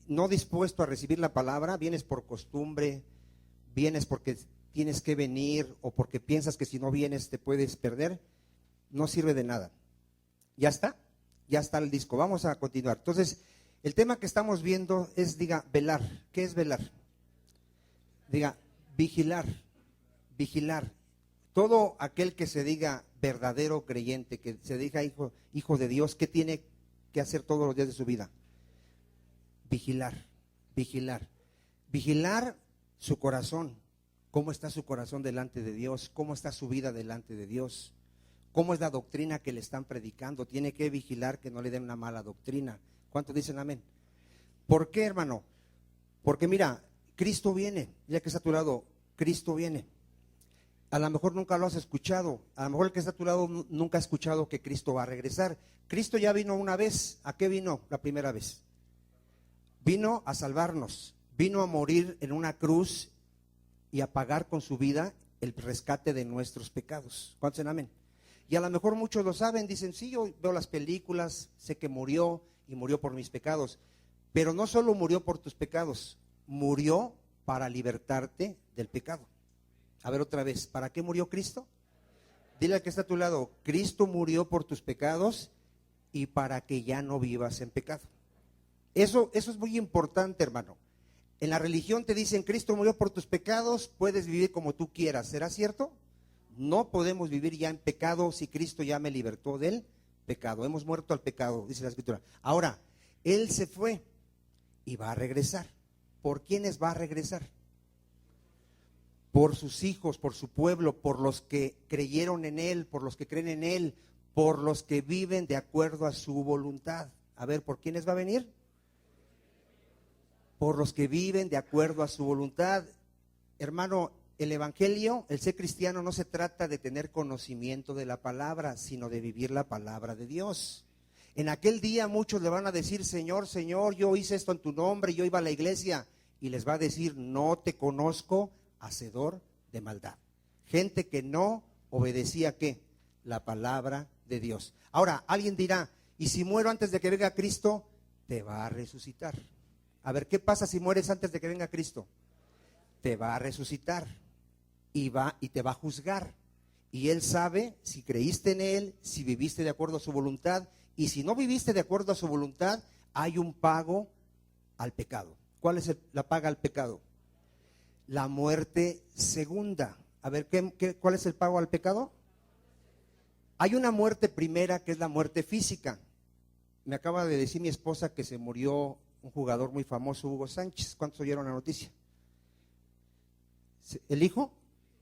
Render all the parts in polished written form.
no dispuesto a recibir la palabra, vienes por costumbre, vienes porque tienes que venir o porque piensas que si no vienes te puedes perder, no sirve de nada. ¿Ya está? Ya está el disco. Vamos a continuar. Entonces, el tema que estamos viendo es, diga, velar. ¿Qué es velar? Diga, vigilar, vigilar. Todo aquel que se diga verdadero creyente, que se diga hijo de Dios, ¿qué tiene que hacer todos los días de su vida? Vigilar, vigilar. Vigilar su corazón. ¿Cómo está su corazón delante de Dios? ¿Cómo está su vida delante de Dios? ¿Cómo es la doctrina que le están predicando? Tiene que vigilar que no le den una mala doctrina. ¿Cuántos dicen amén? ¿Por qué, hermano? Porque mira, Cristo viene. Ya que está a tu lado, Cristo viene. A lo mejor nunca lo has escuchado. A lo mejor el que está a tu lado nunca ha escuchado que Cristo va a regresar. Cristo ya vino una vez. ¿A qué vino la primera vez? Vino a salvarnos. Vino a morir en una cruz y a pagar con su vida el rescate de nuestros pecados. ¿Cuántos dicen amén? Y a lo mejor muchos lo saben, dicen, sí, yo veo las películas, sé que murió y murió por mis pecados. Pero no solo murió por tus pecados, murió para libertarte del pecado. A ver otra vez, ¿para qué murió Cristo? Dile al que está a tu lado, Cristo murió por tus pecados y para que ya no vivas en pecado. Eso es muy importante, hermano. En la religión te dicen, Cristo murió por tus pecados, puedes vivir como tú quieras. ¿Será cierto? No podemos vivir ya en pecado si Cristo ya me libertó del pecado. Hemos muerto al pecado, dice la Escritura. Ahora, Él se fue y va a regresar. ¿Por quiénes va a regresar? Por sus hijos, por su pueblo, por los que creyeron en Él, por los que creen en Él, por los que viven de acuerdo a su voluntad. A ver, ¿por quiénes va a venir? Por los que viven de acuerdo a su voluntad. Hermano, el evangelio, el ser cristiano no se trata de tener conocimiento de la palabra, sino de vivir la palabra de Dios. En aquel día muchos le van a decir, Señor, Señor, yo hice esto en tu nombre, yo iba a la iglesia, y les va a decir, no te conozco, hacedor de maldad. Gente que no obedecía, ¿qué? La palabra de Dios. Ahora, alguien dirá, ¿y si muero antes de que venga Cristo? Te va a resucitar. A ver, ¿qué pasa si mueres antes de que venga Cristo? Te va a resucitar y te va a juzgar. Y Él sabe si creíste en Él, si viviste de acuerdo a su voluntad, y si no viviste de acuerdo a su voluntad, hay un pago al pecado. ¿Cuál es la paga al pecado? La muerte segunda. A ver, ¿cuál es el pago al pecado? Hay una muerte primera que es la muerte física. Me acaba de decir mi esposa que se murió un jugador muy famoso, Hugo Sánchez. ¿Cuántos oyeron la noticia? ¿El hijo?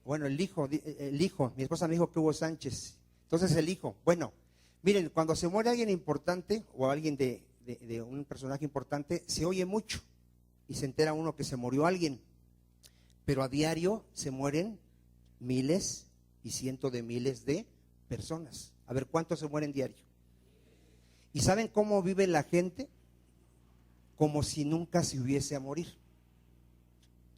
Bueno, el hijo, mi esposa me dijo que Hugo Sánchez. Entonces el hijo, bueno, miren, cuando se muere alguien importante o alguien de un personaje importante, se oye mucho y se entera uno que se murió alguien, pero a diario se mueren miles y cientos de miles de personas. A ver, ¿cuántos se mueren diario? ¿Y saben cómo vive la gente? Como si nunca se hubiese a morir.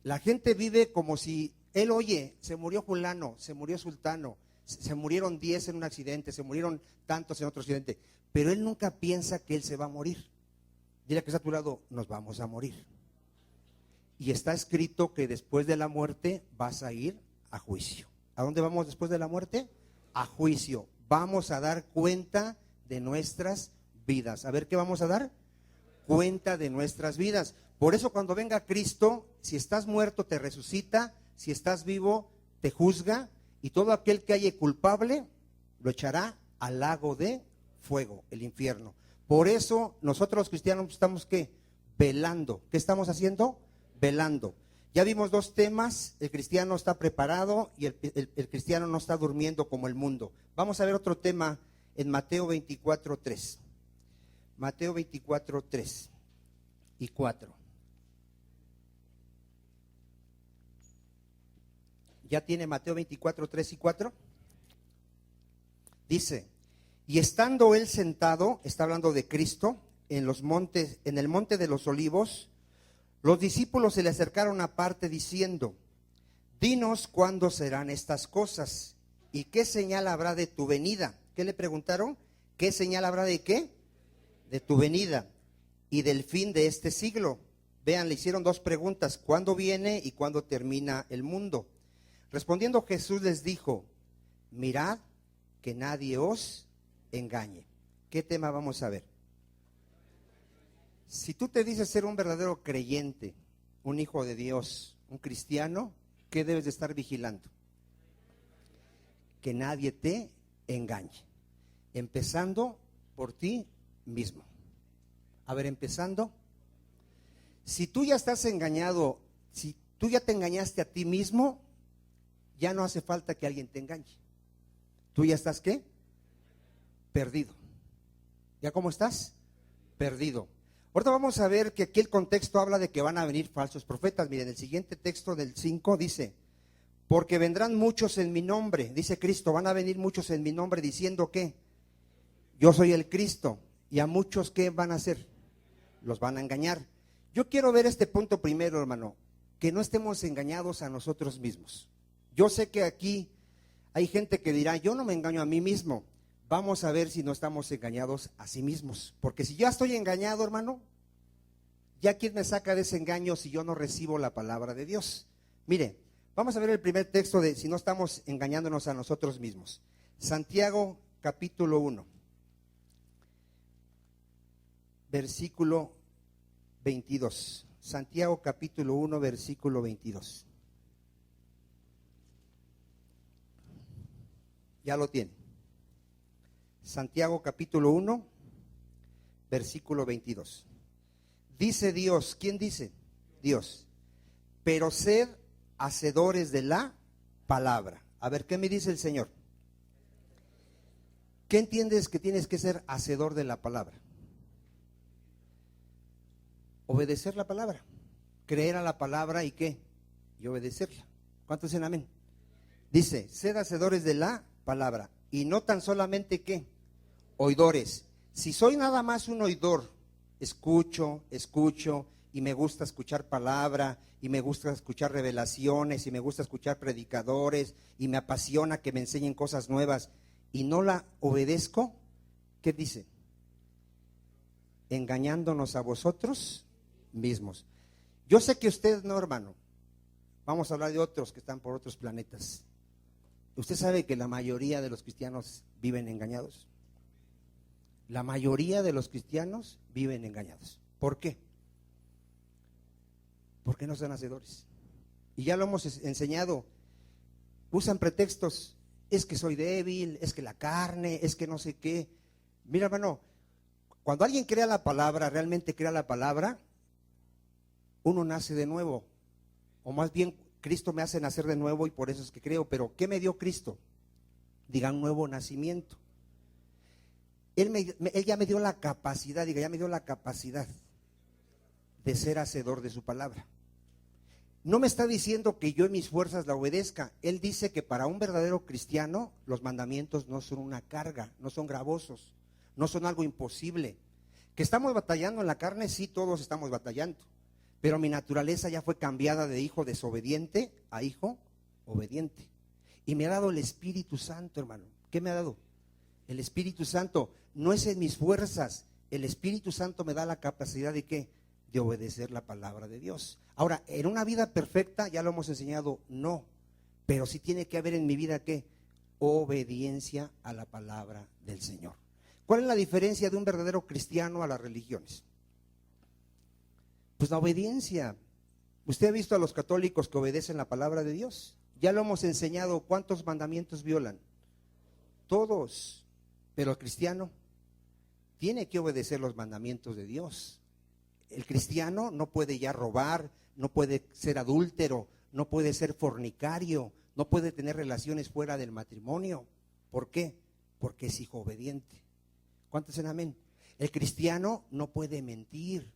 La gente vive como si él oye, se murió fulano, se murió sultano, se murieron 10 en un accidente, se murieron tantos en otro accidente, pero él nunca piensa que él se va a morir. Dile que está a tu lado, nos vamos a morir. Y está escrito que después de la muerte vas a ir a juicio. ¿A dónde vamos después de la muerte? A juicio. Vamos a dar cuenta de nuestras vidas. A ver, ¿qué vamos a dar? Cuenta de nuestras vidas. Por eso cuando venga Cristo, si estás muerto te resucita, si estás vivo te juzga, y todo aquel que haya culpable lo echará al lago de fuego, el infierno. Por eso nosotros los cristianos estamos ¿qué? Velando. ¿Qué estamos haciendo? Velando. Ya vimos dos temas, el cristiano está preparado y el cristiano no está durmiendo como el mundo. Vamos a ver otro tema en Mateo 24:3. Mateo 24:3 y 4. ¿Ya tiene Mateo 24:3 y 4? Dice, y estando él sentado, está hablando de Cristo, en los montes, en el monte de los olivos, los discípulos se le acercaron aparte diciendo, dinos cuándo serán estas cosas y qué señal habrá de tu venida. ¿Qué le preguntaron? ¿Qué señal habrá de qué? De tu venida y del fin de este siglo. Vean, le hicieron dos preguntas: ¿cuándo viene y cuándo termina el mundo? Respondiendo Jesús les dijo: mirad que nadie os engañe. ¿Qué tema vamos a ver? Si tú te dices ser un verdadero creyente, un hijo de Dios, un cristiano, ¿qué debes de estar vigilando? Que nadie te engañe, empezando por ti mismo. A ver, empezando, si tú ya estás engañado, si tú ya te engañaste a ti mismo, ya no hace falta que alguien te engañe. ¿Tú ya estás qué? Perdido. ¿Ya cómo estás? Perdido. Ahorita vamos a ver que aquí el contexto habla de que van a venir falsos profetas. Miren, el siguiente texto del 5 dice: porque vendrán muchos en mi nombre, dice Cristo, van a venir muchos en mi nombre diciendo que yo soy el Cristo, y a muchos ¿qué van a hacer? Los van a engañar. Yo quiero ver este punto primero, hermano, que no estemos engañados a nosotros mismos. Yo sé que aquí hay gente que dirá: yo no me engaño a mí mismo. Vamos a ver si no estamos engañados a sí mismos, porque si ya estoy engañado, hermano, ¿ya quién me saca de ese engaño si yo no recibo la palabra de Dios? Mire, vamos a ver el primer texto de si no estamos engañándonos a nosotros mismos. Santiago capítulo 1, versículo 22. Santiago capítulo 1, versículo 22. Ya lo tiene. Santiago capítulo 1, versículo 22. Dice Dios, ¿quién dice? Dios. Pero sed hacedores de la palabra. A ver, ¿qué me dice el Señor? ¿Qué entiendes que tienes que ser hacedor de la palabra? Obedecer la palabra, creer a la palabra y ¿qué? Y obedecerla. ¿Cuántos dicen amén? Dice, sed hacedores de la palabra y no tan solamente ¿qué? Oidores. Si soy nada más un oidor, escucho y me gusta escuchar palabra y me gusta escuchar revelaciones y me gusta escuchar predicadores y me apasiona que me enseñen cosas nuevas y no la obedezco, ¿qué dice? Engañándonos a vosotros mismos. Yo sé que usted no, hermano. Vamos a hablar de otros que están por otros planetas. ¿Usted sabe que la mayoría de los cristianos viven engañados? La mayoría de los cristianos viven engañados. ¿Por qué? Porque no son hacedores. Y ya lo hemos enseñado. Usan pretextos. Es que soy débil, es que la carne, es que no sé qué. Mira, hermano, cuando alguien crea la palabra, realmente crea la palabra, uno nace de nuevo. O más bien, Cristo me hace nacer de nuevo y por eso es que creo. Pero ¿qué me dio Cristo? Diga, un nuevo nacimiento. Él ya me dio la capacidad, ya me dio la capacidad de ser hacedor de su palabra. No me está diciendo que yo en mis fuerzas la obedezca. Él dice que para un verdadero cristiano los mandamientos no son una carga, no son gravosos, no son algo imposible. Que estamos batallando en la carne, sí, todos estamos batallando. Pero mi naturaleza ya fue cambiada de hijo desobediente a hijo obediente. Y me ha dado el Espíritu Santo, hermano. ¿Qué me ha dado? El Espíritu Santo. No es en mis fuerzas. El Espíritu Santo me da la capacidad de ¿qué? De obedecer la palabra de Dios. Ahora, en una vida perfecta, ya lo hemos enseñado, no. Pero sí tiene que haber en mi vida ¿qué? Obediencia a la palabra del Señor. ¿Cuál es la diferencia de un verdadero cristiano a las religiones? Pues la obediencia. ¿Usted ha visto a los católicos que obedecen la palabra de Dios? Ya lo hemos enseñado. ¿Cuántos mandamientos violan? Todos. Pero el cristiano tiene que obedecer los mandamientos de Dios. El cristiano no puede ya robar, no puede ser adúltero, no puede ser fornicario, no puede tener relaciones fuera del matrimonio. ¿Por qué? Porque es hijo obediente. ¿Cuántos dicen amén? El cristiano no puede mentir,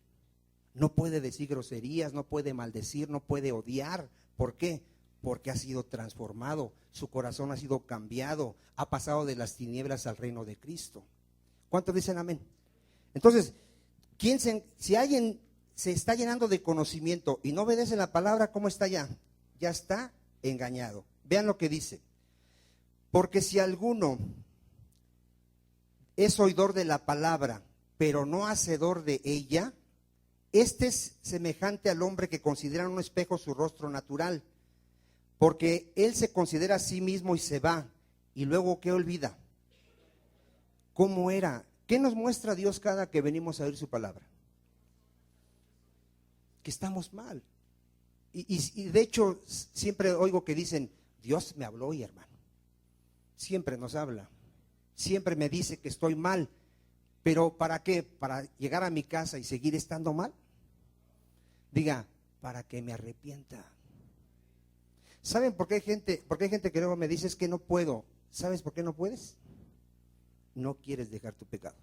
no puede decir groserías, no puede maldecir, no puede odiar. ¿Por qué? Porque ha sido transformado, su corazón ha sido cambiado, ha pasado de las tinieblas al reino de Cristo. ¿Cuántos dicen amén? Entonces, si alguien se está llenando de conocimiento y no obedece la palabra, ¿cómo está ya? Ya está engañado. Vean lo que dice. Porque si alguno es oidor de la palabra, pero no hacedor de ella, este es semejante al hombre que considera en un espejo su rostro natural, porque él se considera a sí mismo y se va, y luego ¿qué olvida? ¿Cómo era? ¿Qué nos muestra Dios cada que venimos a oír su palabra? Que estamos mal. Y de hecho siempre oigo que dicen, Dios me habló hoy, hermano. Siempre nos habla. Siempre me dice que estoy mal. ¿Pero para qué? ¿Para llegar a mi casa y seguir estando mal? Diga, para que me arrepienta. ¿Saben por qué hay gente que luego me dice es que no puedo? ¿Sabes por qué no puedes? No quieres dejar tu pecado.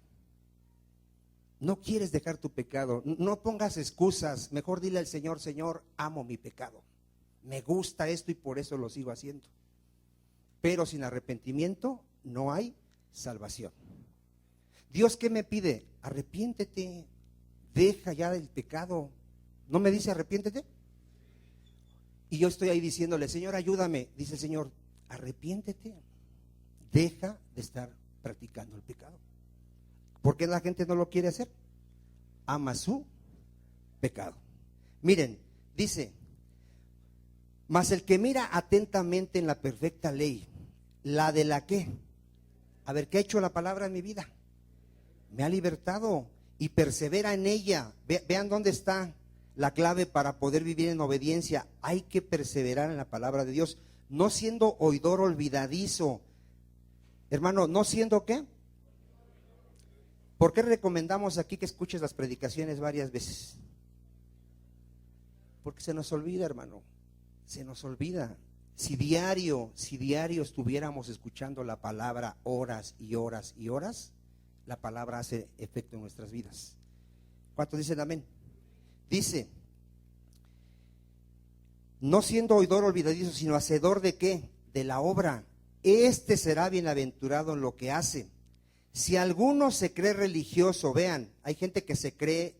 No quieres dejar tu pecado. No pongas excusas. Mejor dile al Señor, Señor, amo mi pecado. Me gusta esto y por eso lo sigo haciendo. Pero sin arrepentimiento no hay salvación. Dios, ¿qué me pide? Arrepiéntete. Deja ya del pecado. ¿No me dice arrepiéntete? Y yo estoy ahí diciéndole, Señor, ayúdame. Dice el Señor, arrepiéntete. Deja de estar practicando el pecado. ¿Por qué la gente no lo quiere hacer? Ama su pecado. Miren, dice, mas el que mira atentamente en la perfecta ley, la de la que, a ver, ¿qué ha hecho la palabra en mi vida? Me ha libertado y persevera en ella. Vean dónde está la clave para poder vivir en obediencia. Hay que perseverar en la palabra de Dios, no siendo oidor olvidadizo. Hermano, ¿no siendo qué? ¿Por qué recomendamos aquí que escuches las predicaciones varias veces? Porque se nos olvida, hermano, se nos olvida. Si diario estuviéramos escuchando la palabra horas y horas y horas, la palabra hace efecto en nuestras vidas. ¿Cuántos dicen amén? Dice, no siendo oidor olvidadizo, sino hacedor de ¿qué? De la obra. Este será bienaventurado en lo que hace. Si alguno se cree religioso, vean, hay gente que se cree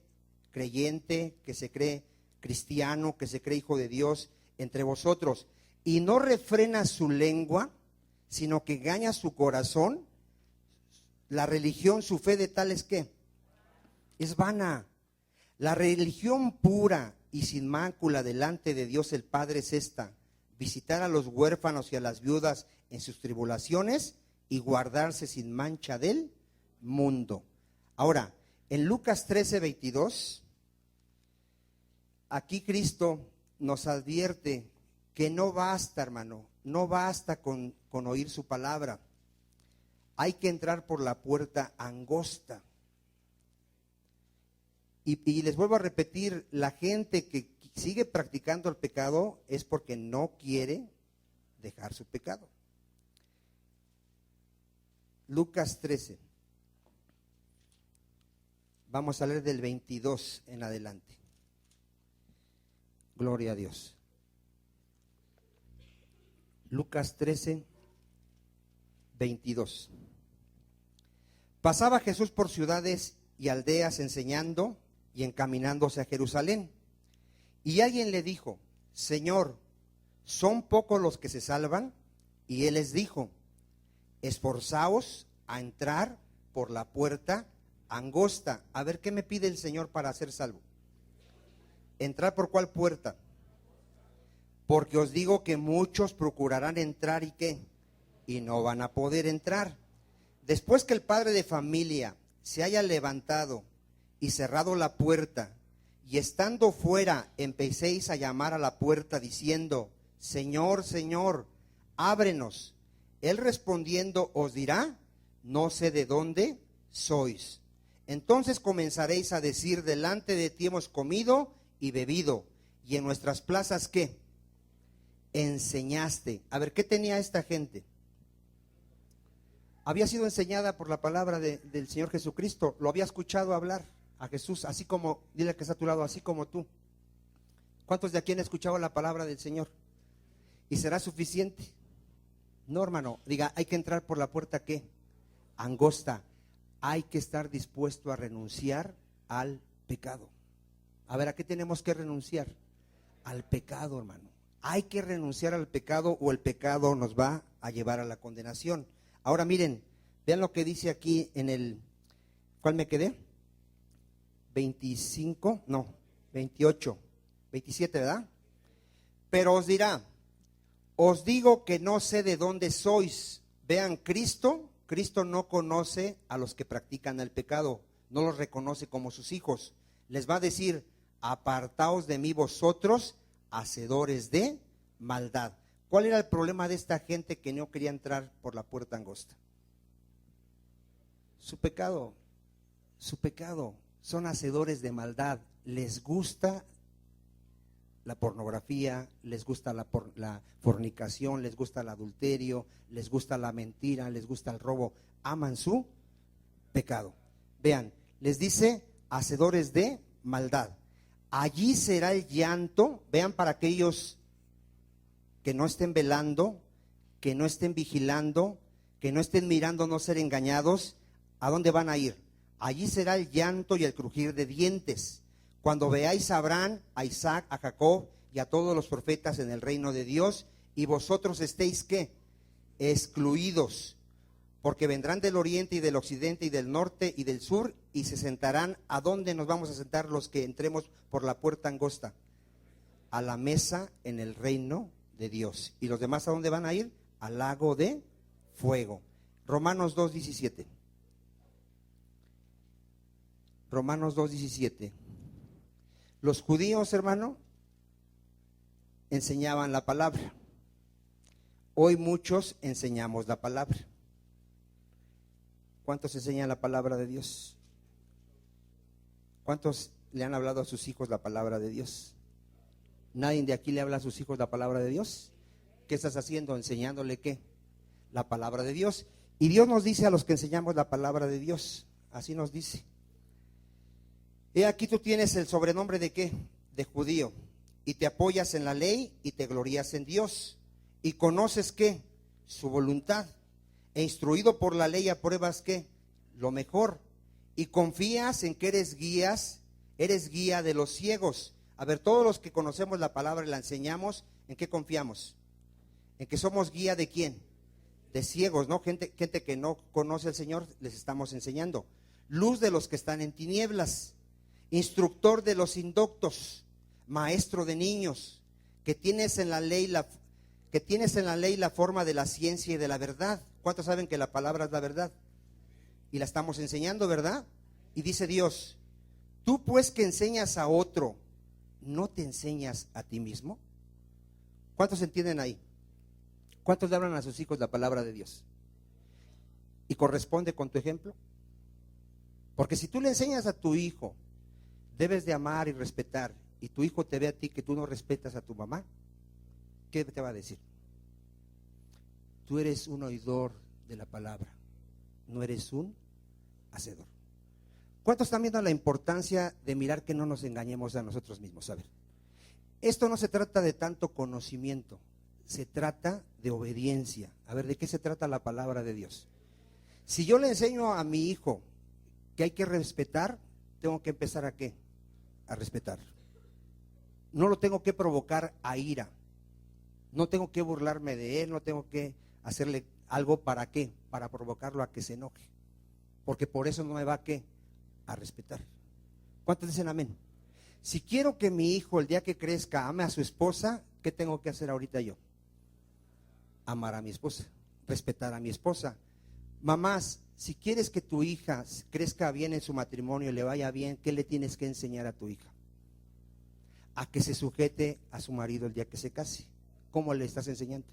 creyente, que se cree cristiano, que se cree hijo de Dios entre vosotros, y no refrena su lengua, sino que engaña su corazón, la religión, su fe de tal es que es vana. La religión pura y sin mácula delante de Dios el Padre es esta: visitar a los huérfanos y a las viudas en sus tribulaciones y guardarse sin mancha del mundo. Ahora, en Lucas 13:22, aquí Cristo nos advierte que no basta, hermano, no basta con oír su palabra. Hay que entrar por la puerta angosta. Y les vuelvo a repetir, la gente que sigue practicando el pecado es porque no quiere dejar su pecado. Lucas 13. Vamos a leer del 22 en adelante. Gloria a Dios. Lucas 13, 22. Pasaba Jesús por ciudades y aldeas enseñando y encaminándose a Jerusalén. Y alguien le dijo, Señor, ¿son pocos los que se salvan? Y él les dijo, esforzaos a entrar por la puerta angosta. A ver, ¿qué me pide el Señor para ser salvo? ¿Entrar por cuál puerta? Porque os digo que muchos procurarán entrar y ¿qué? Y no van a poder entrar. Después que el padre de familia se haya levantado y cerrado la puerta, y estando fuera empecéis a llamar a la puerta diciendo, Señor, Señor, ábrenos. Él respondiendo os dirá, no sé de dónde sois. Entonces comenzaréis a decir, delante de ti hemos comido y bebido, y en nuestras plazas ¿qué? Enseñaste. A ver, ¿qué tenía esta gente? Había sido enseñada por la palabra del Señor Jesucristo, lo había escuchado hablar a Jesús, así como, dile que está a tu lado, así como tú. ¿Cuántos de aquí han escuchado la palabra del Señor? ¿Y será suficiente? No, hermano, diga, hay que entrar por la puerta ¿qué? Angosta. Hay que estar dispuesto a renunciar al pecado. A ver, ¿a qué tenemos que renunciar? Al pecado, hermano. Hay que renunciar al pecado o el pecado nos va a llevar a la condenación. Ahora miren, vean lo que dice aquí en el, ¿cuál me quedé? 25, no, 28, 27, ¿verdad? Pero os dirá, os digo que no sé de dónde sois. Vean, Cristo no conoce a los que practican el pecado, no los reconoce como sus hijos. Les va a decir, apartaos de mí vosotros, hacedores de maldad. ¿Cuál era el problema de esta gente que no quería entrar por la puerta angosta? Su pecado. Son hacedores de maldad. Les gusta la pornografía, les gusta la fornicación, les gusta el adulterio, les gusta la mentira, les gusta el robo. Aman su pecado. Vean, les dice hacedores de maldad. Allí será el llanto. Vean, para aquellos que no estén velando, que no estén vigilando, que no estén mirando no ser engañados, ¿a dónde van a ir? Allí será el llanto y el crujir de dientes. Cuando veáis a Abraham, a Isaac, a Jacob y a todos los profetas en el reino de Dios, y vosotros estéis, ¿qué? Excluidos, porque vendrán del oriente y del occidente y del norte y del sur, y se sentarán. ¿A dónde nos vamos a sentar los que entremos por la puerta angosta? A la mesa en el reino de Dios. ¿Y los demás a dónde van a ir? Al lago de fuego. Romanos 2:17. Romanos 2:17. Los judíos, hermano, enseñaban la palabra. Hoy muchos enseñamos la palabra. ¿Cuántos enseñan la palabra de Dios? ¿Cuántos le han hablado a sus hijos la palabra de Dios? ¿Nadie de aquí le habla a sus hijos la palabra de Dios? ¿Qué estás haciendo? ¿Enseñándole qué? La palabra de Dios. Y Dios nos dice a los que enseñamos la palabra de Dios, así nos dice: he aquí tú tienes el sobrenombre de ¿qué? De judío, y te apoyas en la ley y te glorías en Dios, y conoces ¿qué? Su voluntad, e instruido por la ley apruebas ¿qué? Lo mejor, y confías en que eres guía de los ciegos. A ver, todos los que conocemos la palabra y la enseñamos, ¿en qué confiamos? En que somos guía de ¿quién? De ciegos, ¿no? Gente que no conoce al Señor, les estamos enseñando. Luz de los que están en tinieblas, instructor de los indoctos, maestro de niños, que tienes en la ley la forma de la ciencia y de la verdad. ¿Cuántos saben que la palabra es la verdad? Y la estamos enseñando, ¿verdad? Y dice Dios, tú pues que enseñas a otro, ¿no te enseñas a ti mismo? ¿Cuántos entienden ahí? ¿Cuántos le hablan a sus hijos la palabra de Dios? ¿Y corresponde con tu ejemplo? Porque si tú le enseñas a tu hijo, debes de amar y respetar, y tu hijo te ve a ti que tú no respetas a tu mamá, ¿qué te va a decir? Tú eres un oidor de la palabra, no eres un hacedor. ¿Cuántos están viendo la importancia de mirar que no nos engañemos a nosotros mismos? A ver, esto no se trata de tanto conocimiento, se trata de obediencia. A ver, ¿de qué se trata la palabra de Dios? Si yo le enseño a mi hijo que hay que respetar, tengo que empezar ¿a qué? A respetar. No lo tengo que provocar a ira. No tengo que burlarme de él, no tengo que hacerle algo ¿para qué? Para provocarlo a que se enoje. Porque por eso no me va ¿a qué? A respetar. ¿Cuántos dicen amén? Si quiero que mi hijo el día que crezca ame a su esposa, ¿qué tengo que hacer ahorita yo? Amar a mi esposa, respetar a mi esposa. Mamás, si quieres que tu hija crezca bien en su matrimonio y le vaya bien, ¿qué le tienes que enseñar a tu hija? A que se sujete a su marido el día que se case. ¿Cómo le estás enseñando?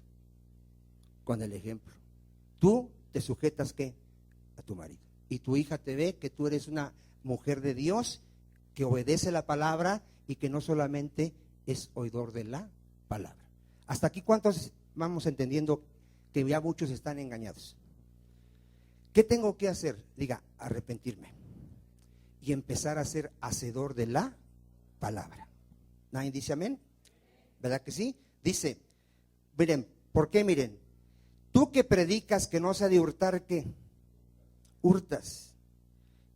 Con el ejemplo. Tú te sujetas ¿qué? A tu marido. Y tu hija te ve que tú eres una mujer de Dios, que obedece la palabra y que no solamente es oidor de la palabra. Hasta aquí, ¿cuántos vamos entendiendo que ya muchos están engañados? ¿Qué tengo que hacer? Diga, arrepentirme y empezar a ser hacedor de la palabra. ¿Nadie dice amén? ¿Verdad que sí? Dice, miren, ¿por qué? Miren, tú que predicas que no se ha de hurtar, ¿qué? Hurtas.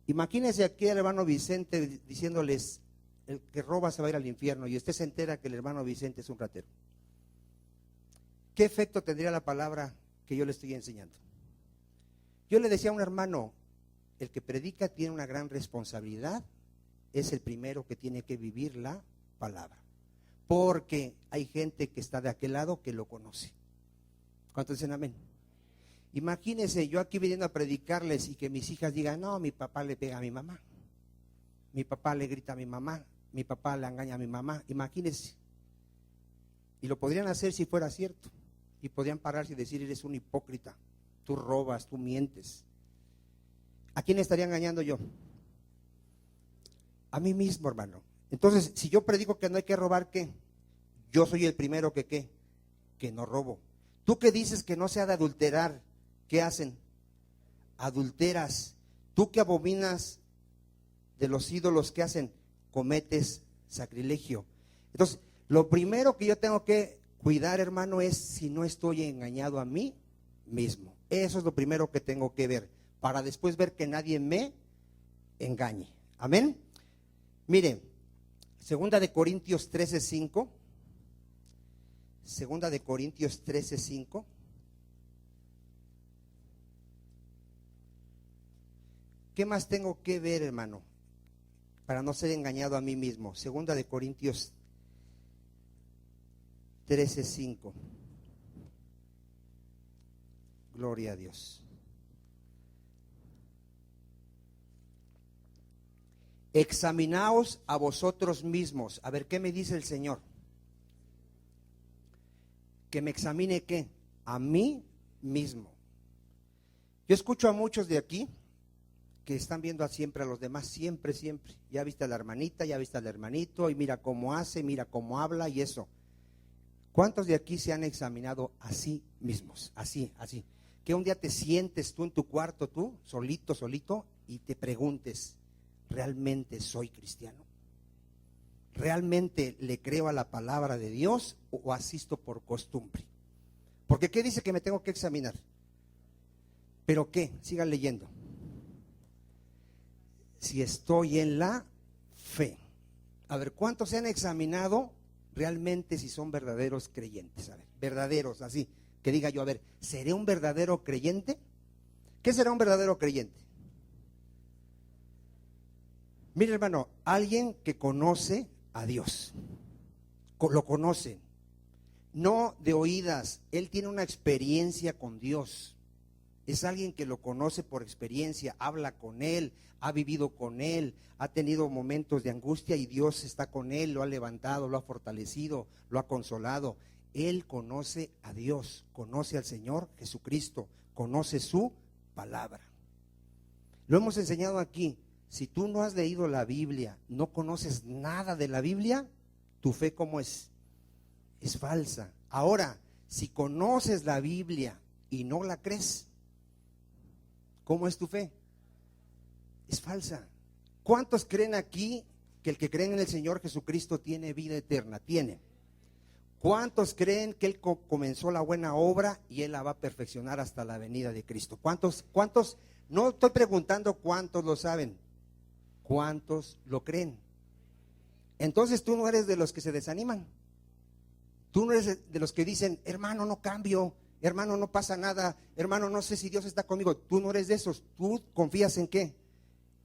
Imagínense aquí al hermano Vicente diciéndoles, el que roba se va a ir al infierno, y usted se entera que el hermano Vicente es un ratero. ¿Qué efecto tendría la palabra que yo le estoy enseñando? Yo le decía a un hermano, el que predica tiene una gran responsabilidad es el primero que tiene que vivir la palabra. Porque hay gente que está de aquel lado que lo conoce. ¿Cuántos dicen amén? Imagínense yo aquí viniendo a predicarles y que mis hijas digan, no, mi papá le pega a mi mamá, mi papá le grita a mi mamá, mi papá le engaña a mi mamá. Imagínense. Y lo podrían hacer si fuera cierto. Y podrían pararse y decir, eres un hipócrita, tú robas, tú mientes. ¿A quién estaría engañando yo? A mí mismo, hermano. Entonces, si yo predico que no hay que robar, ¿qué? Yo soy el primero que ¿qué? Que no robo. Tú que dices que no se ha de adulterar, ¿qué hacen? Adulteras. Tú que abominas de los ídolos, ¿qué hacen? Cometes sacrilegio. Entonces, lo primero que yo tengo que cuidar, hermano, es si no estoy engañado a mí mismo. Eso es lo primero que tengo que ver, para después ver que nadie me engañe. Amén. Mire, segunda de Corintios 13:5. Segunda de Corintios 13:5. ¿Qué más tengo que ver, hermano, para no ser engañado a mí mismo? Segunda de Corintios 13:5. Gloria a Dios. Examinaos a vosotros mismos. A ver, ¿qué me dice el Señor? Que me examine ¿qué? A mí mismo. Yo escucho a muchos de aquí que están viendo siempre a los demás, siempre. Ya viste a la hermanita, ya viste al hermanito, y mira cómo hace, mira cómo habla y eso. ¿Cuántos de aquí se han examinado a sí mismos? Así. Que un día te sientes tú en tu cuarto, tú, solito, y te preguntes, ¿realmente soy cristiano? ¿Realmente le creo a la palabra de Dios o asisto por costumbre? Porque ¿qué dice que me tengo que examinar? ¿Pero qué? Sigan leyendo. Si estoy en la fe. A ver, ¿cuántos se han examinado realmente si son verdaderos creyentes? A ver, verdaderos, así, que diga yo, a ver, ¿seré un verdadero creyente? ¿Qué será un verdadero creyente? Mire, hermano, alguien que conoce a Dios, lo conoce, no de oídas, él tiene una experiencia con Dios, es alguien que lo conoce por experiencia, habla con él, ha vivido con él, ha tenido momentos de angustia y Dios está con él, lo ha levantado, lo ha fortalecido, lo ha consolado. Él conoce a Dios, conoce al Señor Jesucristo, conoce su palabra. Lo hemos enseñado aquí. Si tú no has leído la Biblia, no conoces nada de la Biblia, tu fe ¿cómo es? Es falsa. Ahora, si conoces la Biblia y no la crees, ¿cómo es tu fe? Es falsa. ¿Cuántos creen aquí que el que cree en el Señor Jesucristo tiene vida eterna? Tiene. ¿Cuántos creen que Él comenzó la buena obra y Él la va a perfeccionar hasta la venida de Cristo? ¿Cuántos? No estoy preguntando cuántos lo saben. ¿Cuántos lo creen? Entonces tú no eres de los que se desaniman. Tú no eres de los que dicen, hermano, no cambio, hermano, no pasa nada, hermano, no sé si Dios está conmigo. Tú no eres de esos. ¿Tú confías en qué?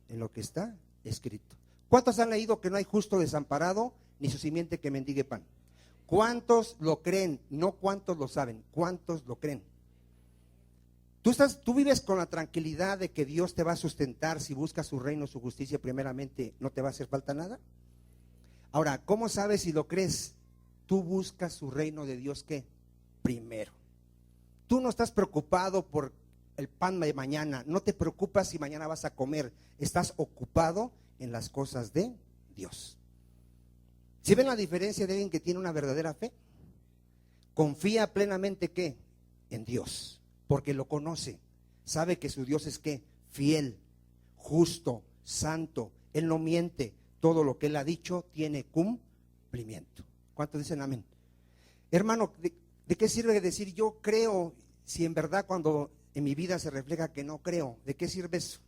En lo que está escrito. ¿Cuántos han leído que no hay justo desamparado ni su simiente que mendigue pan? ¿Cuántos lo creen? No cuántos lo saben, ¿cuántos lo creen? Tú vives con la tranquilidad de que Dios te va a sustentar si buscas su reino, su justicia primeramente, ¿no te va a hacer falta nada? Ahora, ¿cómo sabes si lo crees? Tú buscas su reino de Dios, ¿qué? Primero. Tú no estás preocupado por el pan de mañana, no te preocupas si mañana vas a comer, estás ocupado en las cosas de Dios. ¿Sí ven la diferencia de alguien que tiene una verdadera fe? Confía plenamente, ¿qué? En Dios. Porque lo conoce, sabe que su Dios es ¿qué? Fiel, justo, santo, Él no miente, todo lo que Él ha dicho tiene cumplimiento. ¿Cuántos dicen amén? Hermano, ¿de qué sirve decir yo creo si en verdad cuando en mi vida se refleja que no creo? ¿De qué sirve eso?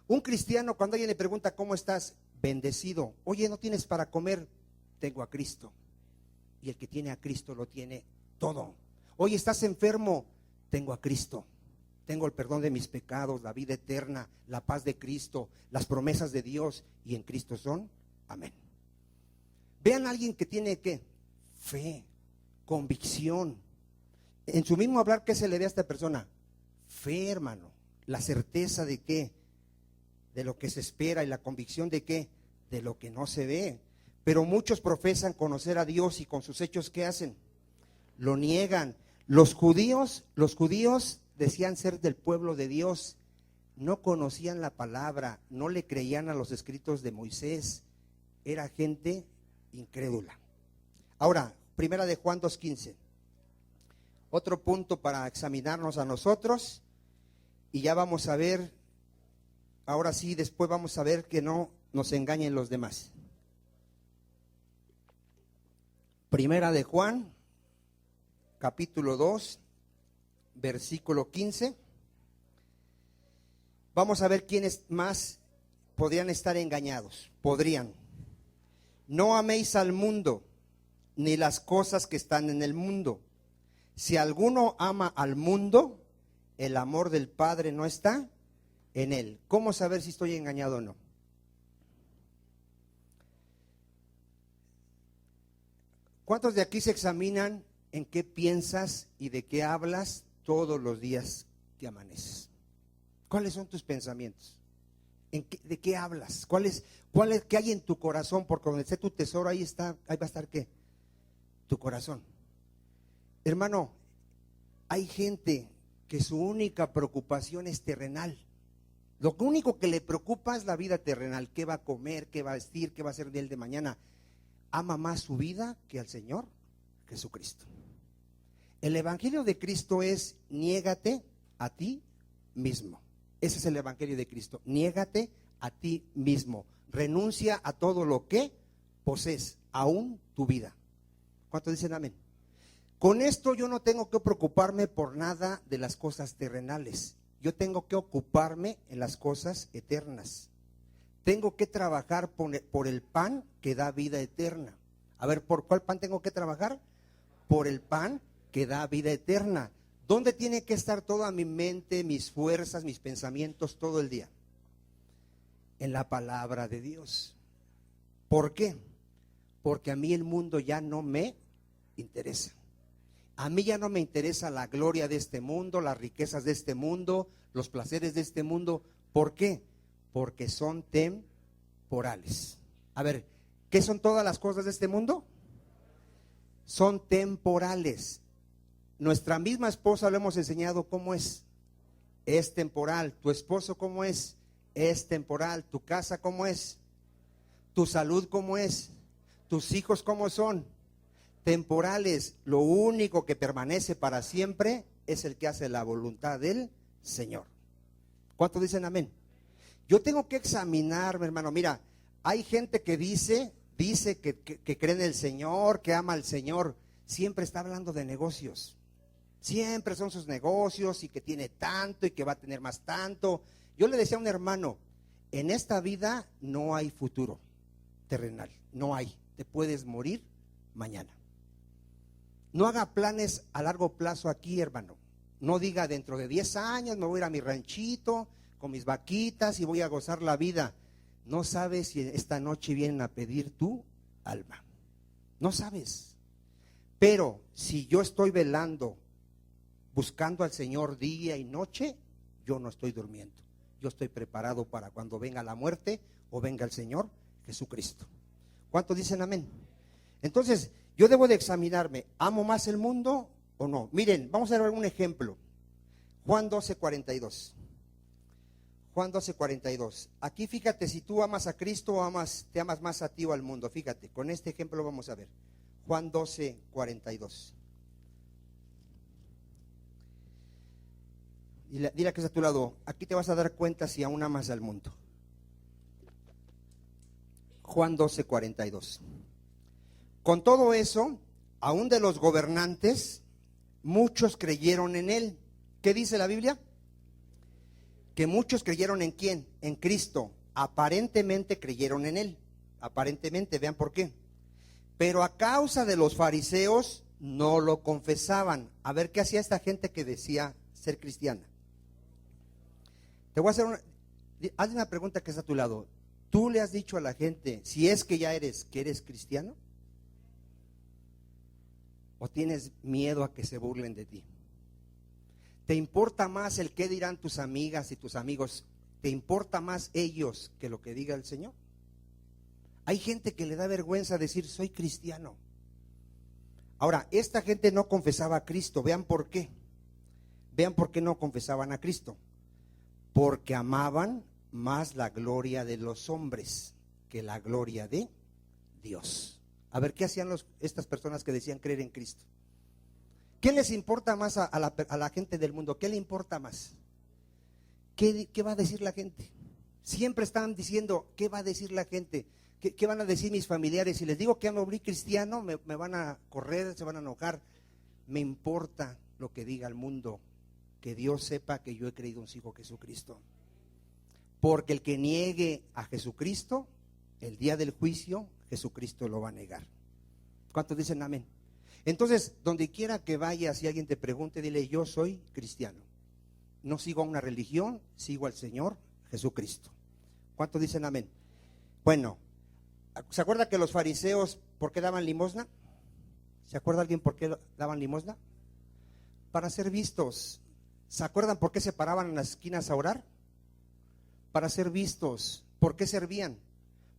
Un cristiano cuando alguien le pregunta ¿cómo estás? Bendecido. Oye, ¿no tienes para comer? Tengo a Cristo. Y el que tiene a Cristo lo tiene todo. Oye, ¿estás enfermo? Tengo a Cristo. tengo el perdón de mis pecados, la vida eterna, la paz de Cristo, las promesas de Dios y en Cristo son. Amén. Vean a alguien que tiene ¿qué? Fe, convicción. En su mismo hablar, ¿qué se le ve a esta persona? Fe, hermano. La certeza de qué? De lo que se espera, y la convicción de qué? De lo que no se ve. Pero muchos profesan conocer a Dios y con sus hechos ¿qué hacen? Lo niegan. Los judíos decían ser del pueblo de Dios, no conocían la palabra, no le creían a los escritos de Moisés, era gente incrédula. Ahora, primera de Juan 2:15, otro punto para examinarnos a nosotros, y ya vamos a ver, ahora sí, después vamos a ver que no nos engañen los demás. Primera de Juan, capítulo 2, versículo 15. Vamos a ver quiénes más podrían estar engañados. Podrían. No améis al mundo, ni las cosas que están en el mundo. Si alguno ama al mundo, el amor del Padre no está en él. ¿Cómo saber si estoy engañado o no? ¿Cuántos de aquí se examinan en qué piensas y de qué hablas todos los días que amaneces? ¿Cuáles son tus pensamientos? ¿De qué hablas? ¿Qué hay en tu corazón? Porque donde esté tu tesoro, ahí va a estar ¿qué? Tu corazón. Hermano, hay gente que su única preocupación es terrenal. Lo único que le preocupa es la vida terrenal. ¿Qué va a comer? ¿Qué va a vestir? ¿Qué va a hacer de él de mañana? Ama más su vida que al Señor Jesucristo. El evangelio de Cristo es: niégate a ti mismo. Ese es el evangelio de Cristo. Niégate a ti mismo. Renuncia a todo lo que posees, aún tu vida. ¿Cuántos dicen amén? Con esto yo no tengo que preocuparme por nada de las cosas terrenales. Yo tengo que ocuparme en las cosas eternas. Tengo que trabajar por el pan que da vida eterna. A ver, ¿por cuál pan tengo que trabajar? Por el pan que da vida eterna. ¿Dónde tiene que estar toda mi mente, mis fuerzas, mis pensamientos todo el día? En la palabra de Dios. ¿Por qué? Porque a mí el mundo ya no me interesa. A mí ya no me interesa la gloria de este mundo, las riquezas de este mundo, los placeres de este mundo. ¿Por qué? Porque son temporales. A ver, ¿qué son todas las cosas de este mundo? Son temporales. Nuestra misma esposa lo hemos enseñado cómo es temporal. Tu esposo cómo es temporal. Tu casa cómo es, tu salud cómo es, tus hijos cómo son, temporales. Lo único que permanece para siempre es el que hace la voluntad del Señor. ¿Cuántos dicen amén? Yo tengo que examinarme, hermano. Mira, hay gente que dice que cree en el Señor, que ama al Señor. Siempre está hablando de negocios. Siempre son sus negocios y que tiene tanto y que va a tener más tanto. Yo le decía a un hermano, en esta vida no hay futuro terrenal, no hay. Te puedes morir mañana. No haga planes a largo plazo aquí, hermano. No diga dentro de 10 años me voy a ir a mi ranchito con mis vaquitas y voy a gozar la vida. No sabes si esta noche vienen a pedir tu alma. No sabes. Pero si yo estoy velando, buscando al Señor día y noche, yo no estoy durmiendo. Yo estoy preparado para cuando venga la muerte o venga el Señor Jesucristo. ¿Cuántos dicen amén? Entonces, yo debo de examinarme. ¿Amo más el mundo o no? Miren, vamos a ver un ejemplo. Juan 12:42. Juan 12:42. Aquí fíjate si tú amas a Cristo o te amas más a ti o al mundo. Fíjate, con este ejemplo vamos a ver. Juan 12:42. Dile que está a tu lado, aquí te vas a dar cuenta si aún amas al mundo. Juan 12:42. Con todo eso, aún de los gobernantes, muchos creyeron en él. ¿Qué dice la Biblia? Que muchos creyeron en ¿quién? En Cristo. Aparentemente creyeron en él. Aparentemente, vean por qué. Pero a causa de los fariseos no lo confesaban. A ver, ¿qué hacía esta gente que decía ser cristiana? Te voy a hacer hazle una pregunta que está a tu lado. ¿Tú le has dicho a la gente, si es que ya eres, que eres cristiano? ¿O tienes miedo a que se burlen de ti? ¿Te importa más el qué dirán tus amigas y tus amigos? ¿Te importa más ellos que lo que diga el Señor? Hay gente que le da vergüenza decir, soy cristiano. Ahora, esta gente no confesaba a Cristo. Vean por qué. Vean por qué no confesaban a Cristo. Porque amaban más la gloria de los hombres que la gloria de Dios. A ver, ¿qué hacían estas personas que decían creer en Cristo? ¿Qué les importa más a la gente del mundo? ¿Qué le importa más? ¿Qué va a decir la gente? Siempre están diciendo, ¿qué va a decir la gente? ¿Qué van a decir mis familiares? Si les digo que me volví cristiano, me van a correr, se van a enojar. Me importa lo que diga el mundo, que Dios sepa que yo he creído en su Hijo Jesucristo. Porque el que niegue a Jesucristo, el día del juicio, Jesucristo lo va a negar. ¿Cuántos dicen amén? Entonces, donde quiera que vayas, si alguien te pregunte, dile, yo soy cristiano. No sigo a una religión, sigo al Señor Jesucristo. ¿Cuántos dicen amén? Bueno, ¿se acuerda que los fariseos, por qué daban limosna? ¿Se acuerda alguien por qué daban limosna? Para ser vistos. ¿Se acuerdan por qué se paraban en las esquinas a orar? Para ser vistos. ¿Por qué servían?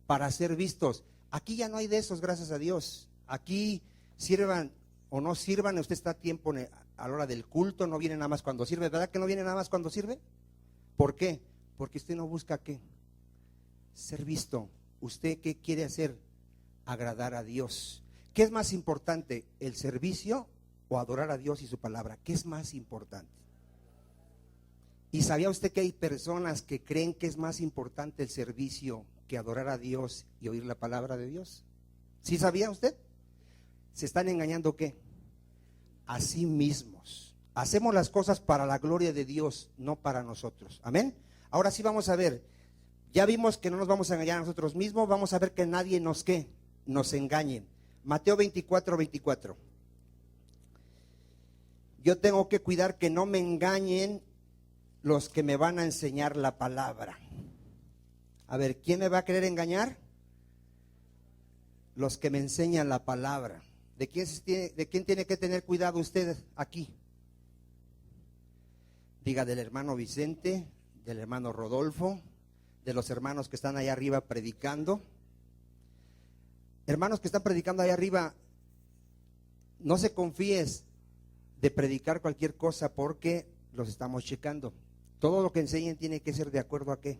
Para ser vistos. Aquí ya no hay de esos, gracias a Dios. Aquí sirvan o no sirvan, usted está a tiempo a la hora del culto, no viene nada más cuando sirve. ¿Verdad que no viene nada más cuando sirve? ¿Por qué? Porque usted no busca ¿qué? Ser visto. ¿Usted qué quiere hacer? Agradar a Dios. ¿Qué es más importante? ¿El servicio o adorar a Dios y su palabra? ¿Qué es más importante? ¿Y sabía usted que hay personas que creen que es más importante el servicio que adorar a Dios y oír la palabra de Dios? ¿Sí sabía usted? ¿Se están engañando qué? A sí mismos. Hacemos las cosas para la gloria de Dios, no para nosotros. Amén. Ahora sí vamos a ver. Ya vimos que no nos vamos a engañar a nosotros mismos. Vamos a ver que nadie nos ¿qué? Nos engañe. Mateo 24:24. Yo tengo que cuidar que no me engañen los que me van a enseñar la palabra. A ver, ¿quién me va a querer engañar? Los que me enseñan la palabra. ¿De quién tiene que tener cuidado usted aquí? Diga, del hermano Vicente, del hermano Rodolfo, de los hermanos que están allá arriba predicando. Hermanos que están predicando allá arriba, no se confíes de predicar cualquier cosa porque los estamos checando. Todo lo que enseñen tiene que ser de acuerdo a ¿qué?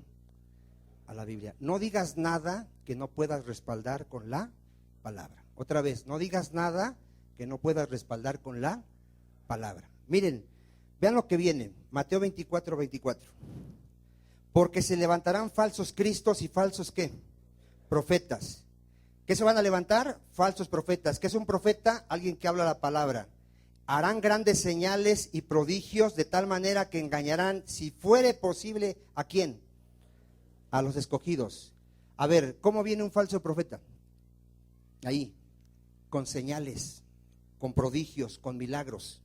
A la Biblia. No digas nada que no puedas respaldar con la palabra. Otra vez, no digas nada que no puedas respaldar con la palabra. Miren, vean lo que viene, Mateo 24:24. Porque se levantarán falsos cristos y falsos ¿qué? Profetas. ¿Qué se van a levantar? Falsos profetas. ¿Qué es un profeta? Alguien que habla la palabra. Harán grandes señales y prodigios de tal manera que engañarán, si fuere posible, ¿a quién? A los escogidos. A ver, ¿cómo viene un falso profeta? Ahí, con señales, con prodigios, con milagros.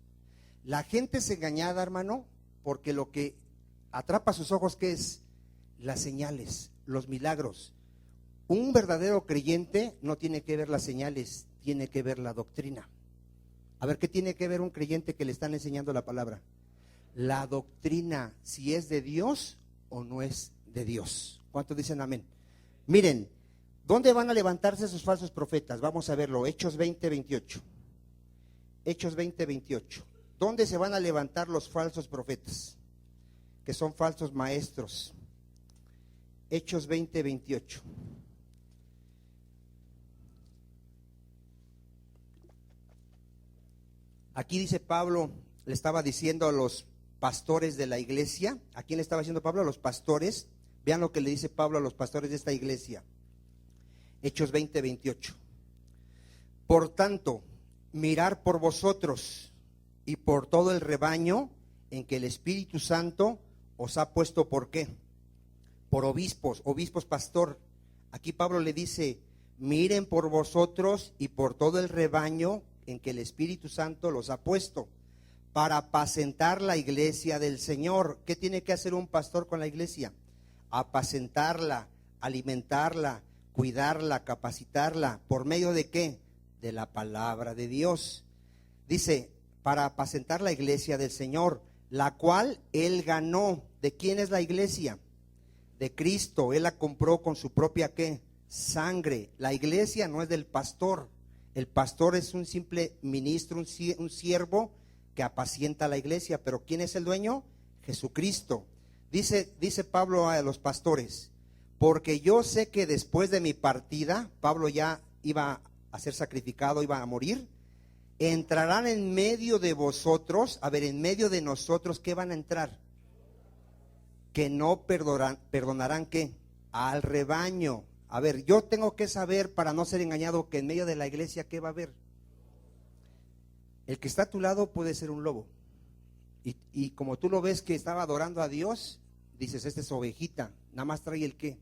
La gente es engañada, hermano, porque lo que atrapa sus ojos, ¿qué es? Las señales, los milagros. Un verdadero creyente no tiene que ver las señales, tiene que ver la doctrina. A ver, ¿qué tiene que ver un creyente que le están enseñando la palabra? La doctrina, si es de Dios o no es de Dios. ¿Cuántos dicen amén? Miren, ¿dónde van a levantarse esos falsos profetas? Vamos a verlo, Hechos 20:28. Hechos 20:28. ¿Dónde se van a levantar los falsos profetas? Que son falsos maestros. Hechos 20:28. Aquí dice Pablo, le estaba diciendo a los pastores de la iglesia. ¿A quién le estaba diciendo Pablo? A los pastores. Vean lo que le dice Pablo a los pastores de esta iglesia. Hechos 20:28. Por tanto, mirad por vosotros y por todo el rebaño en que el Espíritu Santo os ha puesto, ¿por qué? Por obispos pastor. Aquí Pablo le dice, miren por vosotros y por todo el rebaño en que el Espíritu Santo los ha puesto, para apacentar la iglesia del Señor. ¿Qué tiene que hacer un pastor con la iglesia? Apacentarla, alimentarla, cuidarla, capacitarla. ¿Por medio de qué? De la palabra de Dios. Dice, para apacentar la iglesia del Señor, la cual Él ganó. ¿De quién es la iglesia? De Cristo. Él la compró con su propia ¿qué? Sangre. La iglesia no es del pastor. El pastor es un simple ministro, un siervo que apacienta la iglesia. Pero ¿quién es el dueño? Jesucristo. Dice Pablo a los pastores, porque yo sé que después de mi partida, Pablo ya iba a ser sacrificado, iba a morir, entrarán en medio de vosotros. A ver, en medio de nosotros, ¿qué van a entrar? Que no perdonarán ¿qué? Al rebaño. A ver, yo tengo que saber, para no ser engañado, que en medio de la iglesia, ¿qué va a haber? El que está a tu lado puede ser un lobo. Y como tú lo ves que estaba adorando a Dios, dices, esta es ovejita, nada más trae el ¿qué?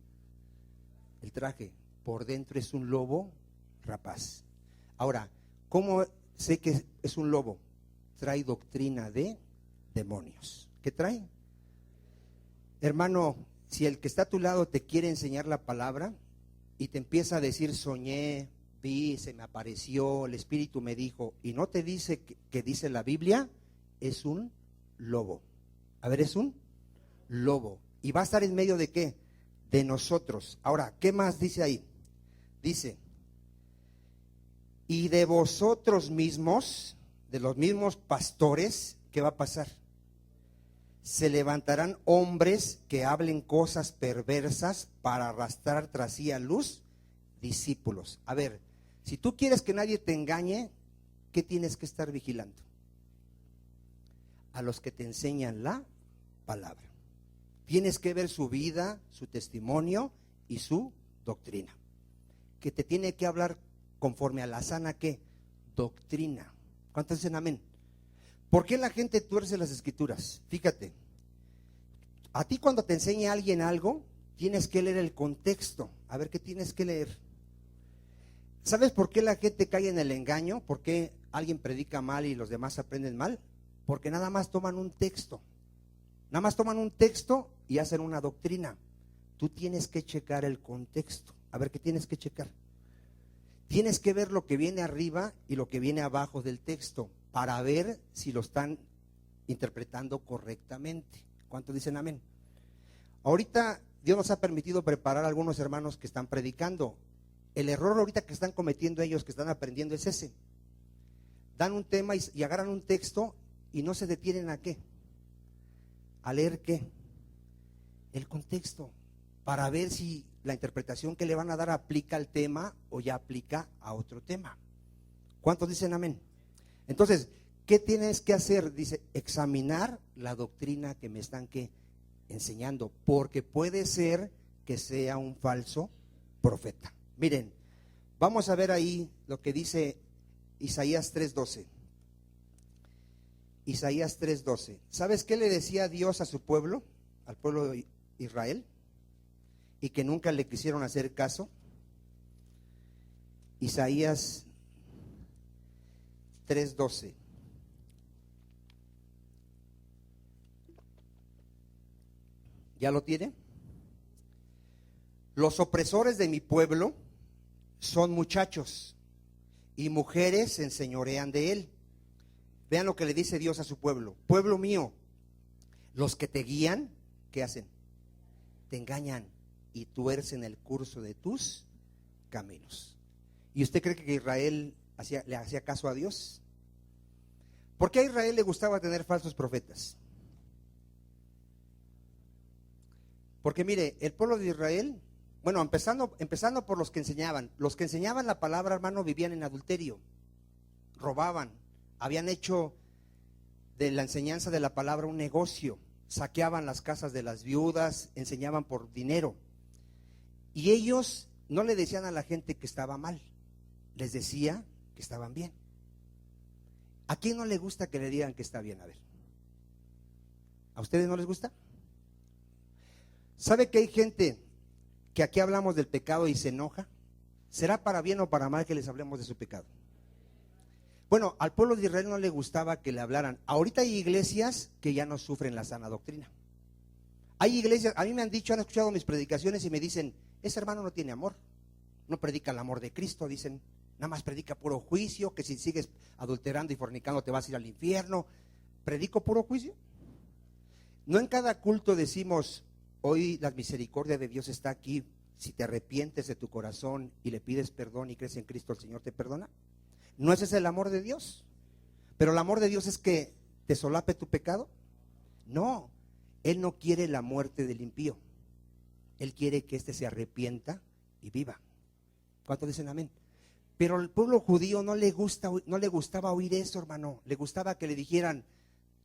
El traje. Por dentro es un lobo rapaz. Ahora, ¿cómo sé que es un lobo? Trae doctrina de demonios. ¿Qué trae? Hermano, si el que está a tu lado te quiere enseñar la palabra y te empieza a decir, soñé, vi, se me apareció, el Espíritu me dijo, y no te dice que dice la Biblia, es un lobo. A ver, es un lobo. ¿Y va a estar en medio de qué? De nosotros. Ahora, ¿qué más dice ahí? Dice, y de vosotros mismos, de los mismos pastores, ¿qué va a pasar? Se levantarán hombres que hablen cosas perversas para arrastrar tras sí a luz discípulos. A ver, si tú quieres que nadie te engañe, ¿qué tienes que estar vigilando? A los que te enseñan la palabra. Tienes que ver su vida, su testimonio y su doctrina. Que te tiene que hablar conforme a la sana ¿qué? Doctrina. ¿Cuántos dicen amén? ¿Por qué la gente tuerce las escrituras? Fíjate, a ti cuando te enseña alguien algo, tienes que leer el contexto. A ver, ¿qué tienes que leer? ¿Sabes por qué la gente cae en el engaño? ¿Por qué alguien predica mal y los demás aprenden mal? Porque nada más toman un texto. Nada más toman un texto y hacen una doctrina. Tú tienes que checar el contexto. A ver, ¿qué tienes que checar? Tienes que ver lo que viene arriba y lo que viene abajo del texto para ver si lo están interpretando correctamente. ¿Cuántos dicen amén? Ahorita Dios nos ha permitido preparar a algunos hermanos que están predicando. El error ahorita que están cometiendo ellos, que están aprendiendo, es ese. Dan un tema y agarran un texto y no se detienen a ¿qué? A leer ¿qué? El contexto, para ver si la interpretación que le van a dar aplica al tema o ya aplica a otro tema. ¿Cuántos dicen amén? Entonces, ¿qué tienes que hacer? Dice, examinar la doctrina que me están ¿qué? Enseñando, porque puede ser que sea un falso profeta. Miren, vamos a ver ahí lo que dice Isaías 3:12. Isaías 3:12. ¿Sabes qué le decía Dios a su pueblo, al pueblo de Israel? Y que nunca le quisieron hacer caso. Isaías 3:12. ¿Ya lo tiene? Los opresores de mi pueblo son muchachos y mujeres se enseñorean de él. Vean lo que le dice Dios a su pueblo. Pueblo mío, los que te guían, ¿qué hacen? Te engañan y tuercen el curso de tus caminos. ¿Y usted cree que Israel le hacía caso a Dios? ¿Por qué a Israel le gustaba tener falsos profetas? Porque mire, el pueblo de Israel, bueno, empezando por los que enseñaban la palabra, hermano, vivían en adulterio, robaban, habían hecho de la enseñanza de la palabra un negocio, saqueaban las casas de las viudas, enseñaban por dinero. Y ellos no le decían a la gente que estaba mal, les decía que estaban bien. ¿A quién no le gusta que le digan que está bien? A ver, ¿a ustedes no les gusta? ¿Sabe que hay gente que aquí hablamos del pecado y se enoja? ¿Será para bien o para mal que les hablemos de su pecado? Bueno, al pueblo de Israel no le gustaba que le hablaran. Ahorita hay iglesias que ya no sufren la sana doctrina. Hay iglesias, a mí me han dicho, han escuchado mis predicaciones y me dicen, ese hermano no tiene amor, no predica el amor de Cristo, dicen, nada más predica puro juicio, que si sigues adulterando y fornicando te vas a ir al infierno. ¿Predico puro juicio? No en cada culto decimos, hoy la misericordia de Dios está aquí, si te arrepientes de tu corazón y le pides perdón y crees en Cristo, el Señor te perdona. ¿No ese es el amor de Dios? Pero el amor de Dios es que te solape tu pecado. No, Él no quiere la muerte del impío. Él quiere que éste se arrepienta y viva. ¿Cuántos dicen amén? Pero al pueblo judío no le gustaba oír eso, hermano. Le gustaba que le dijeran,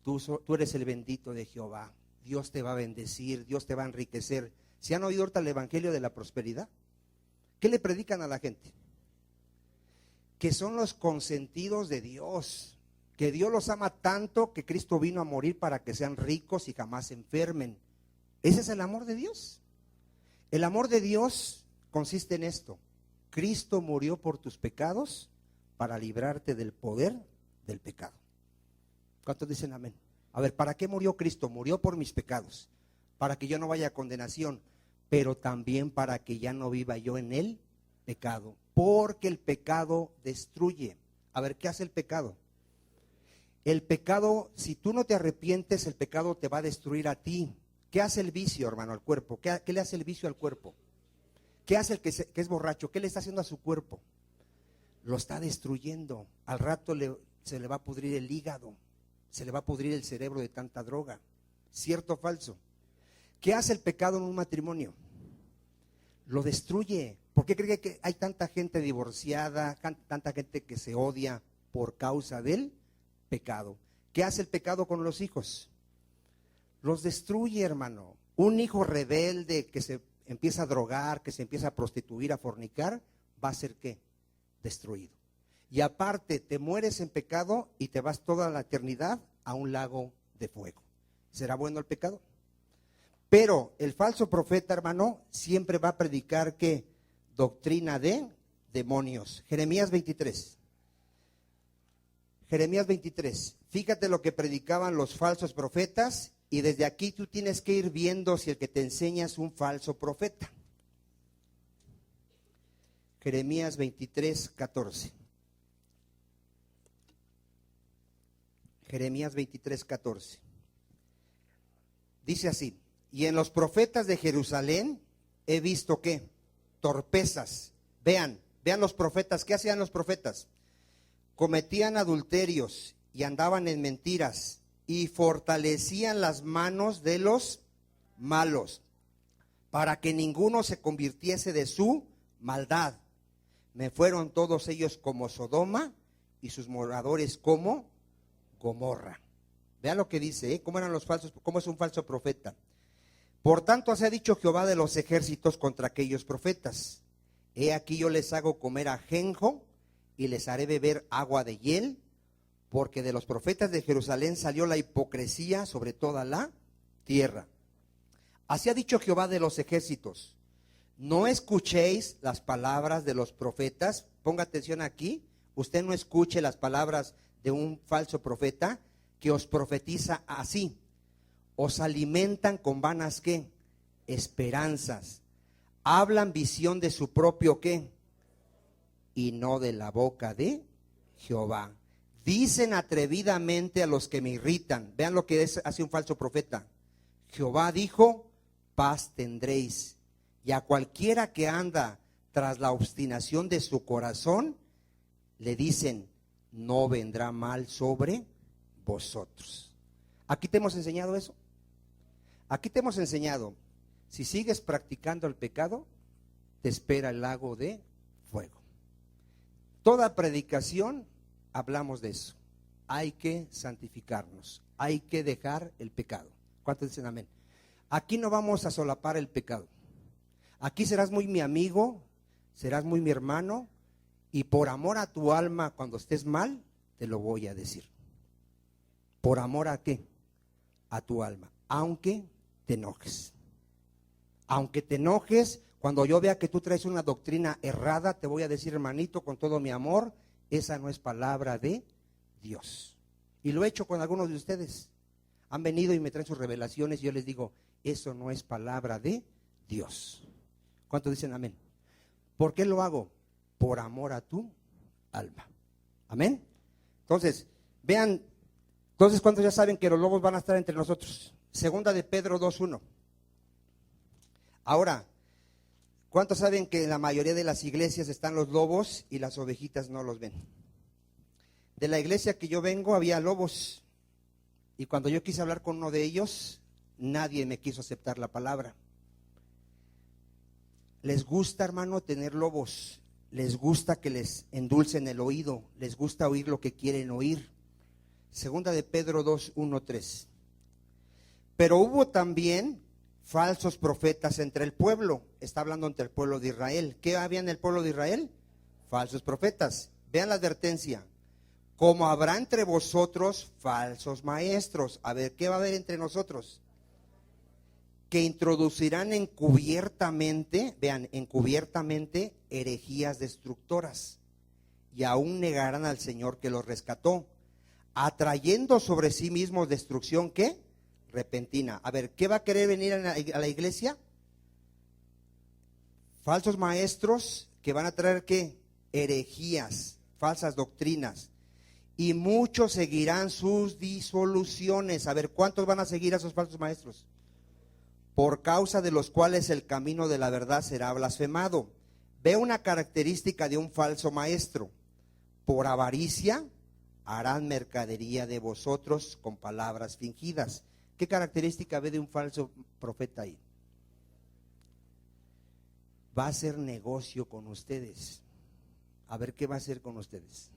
tú eres el bendito de Jehová. Dios te va a bendecir, Dios te va a enriquecer. ¿Se han oído ahorita el evangelio de la prosperidad? ¿Qué le predican a la gente? Que son los consentidos de Dios, que Dios los ama tanto que Cristo vino a morir para que sean ricos y jamás se enfermen. Ese es el amor de Dios. El amor de Dios consiste en esto: Cristo murió por tus pecados para librarte del poder del pecado. ¿Cuántos dicen amén? A ver, ¿para qué murió Cristo? Murió por mis pecados, para que yo no vaya a condenación, pero también para que ya no viva yo en el pecado, porque el pecado destruye. A ver, ¿qué hace el pecado? El pecado, si tú no te arrepientes, el pecado te va a destruir a ti. ¿Qué hace el vicio, hermano, al cuerpo? ¿Qué le hace el vicio al cuerpo? ¿Qué hace el que es borracho? ¿Qué le está haciendo a su cuerpo? Lo está destruyendo. Al rato se le va a pudrir el hígado, se le va a pudrir el cerebro de tanta droga. ¿Cierto o falso? ¿Qué hace el pecado en un matrimonio? Lo destruye. ¿Por qué cree que hay tanta gente divorciada, tanta gente que se odia por causa del pecado? ¿Qué hace el pecado con los hijos? Los destruye, hermano. Un hijo rebelde que se empieza a drogar, que se empieza a prostituir, a fornicar, va a ser ¿qué? Destruido. Y aparte, te mueres en pecado y te vas toda la eternidad a un lago de fuego. ¿Será bueno el pecado? Pero el falso profeta, hermano, siempre va a predicar ¿qué? Doctrina de demonios. Jeremías 23. Jeremías 23. Fíjate lo que predicaban los falsos profetas, y desde aquí tú tienes que ir viendo si el que te enseña es un falso profeta. Jeremías 23, 14. Jeremías 23, 14. Dice así: y en los profetas de Jerusalén he visto ¿qué? Torpezas. Vean los profetas. ¿Qué hacían los profetas? Cometían adulterios y andaban en mentiras y fortalecían las manos de los malos para que ninguno se convirtiese de su maldad. Me fueron todos ellos como Sodoma y sus moradores como Gomorra. Vean lo que dice, cómo eran los falsos, cómo es un falso profeta. Por tanto, así ha dicho Jehová de los ejércitos contra aquellos profetas: he aquí yo les hago comer ajenjo y les haré beber agua de hiel, porque de los profetas de Jerusalén salió la hipocresía sobre toda la tierra. Así ha dicho Jehová de los ejércitos: no escuchéis las palabras de los profetas. Ponga atención aquí, usted no escuche las palabras de un falso profeta que os profetiza así. Os alimentan con vanas ¿qué? Esperanzas. Hablan visión de su propio ¿qué? Y no de la boca de Jehová. Dicen atrevidamente a los que me irritan. Vean lo que hace un falso profeta. Jehová dijo, paz tendréis. Y a cualquiera que anda tras la obstinación de su corazón, le dicen, no vendrá mal sobre vosotros. Aquí te hemos enseñado eso. Aquí te hemos enseñado, si sigues practicando el pecado, te espera el lago de fuego. Toda predicación hablamos de eso. Hay que santificarnos, hay que dejar el pecado. ¿Cuántos dicen amén? Aquí no vamos a solapar el pecado. Aquí serás muy mi amigo, serás muy mi hermano, y por amor a tu alma, cuando estés mal, te lo voy a decir. ¿Por amor a qué? A tu alma, aunque te enojes. Aunque te enojes, cuando yo vea que tú traes una doctrina errada, te voy a decir, hermanito, con todo mi amor, esa no es palabra de Dios. Y lo he hecho con algunos de ustedes. Han venido y me traen sus revelaciones y yo les digo, eso no es palabra de Dios. ¿Cuántos dicen amén? ¿Por qué lo hago? Por amor a tu alma. Amén. Entonces, vean, ¿cuántos ya saben que los lobos van a estar entre nosotros? Segunda de Pedro 2:1. Ahora, ¿cuántos saben que en la mayoría de las iglesias están los lobos y las ovejitas no los ven? De la iglesia que yo vengo había lobos y cuando yo quise hablar con uno de ellos, nadie me quiso aceptar la palabra. Les gusta, hermano, tener lobos, les gusta que les endulcen el oído, les gusta oír lo que quieren oír. Segunda de Pedro 2:1-3. Pero hubo también falsos profetas entre el pueblo. Está hablando entre el pueblo de Israel. ¿Qué había en el pueblo de Israel? Falsos profetas. Vean la advertencia. Como habrá entre vosotros falsos maestros. A ver, ¿qué va a haber entre nosotros? Que introducirán encubiertamente, vean, encubiertamente herejías destructoras. Y aún negarán al Señor que los rescató, atrayendo sobre sí mismos destrucción, ¿qué? Repentina. A ver, ¿qué va a querer venir a la iglesia? Falsos maestros que van a traer, ¿qué? Herejías, falsas doctrinas. Y muchos seguirán sus disoluciones. A ver, ¿cuántos van a seguir a esos falsos maestros? Por causa de los cuales el camino de la verdad será blasfemado. Ve una característica de un falso maestro. Por avaricia harán mercadería de vosotros con palabras fingidas. ¿Qué característica ve de un falso profeta ahí? Va a hacer negocio con ustedes. A ver, ¿qué va a hacer con ustedes?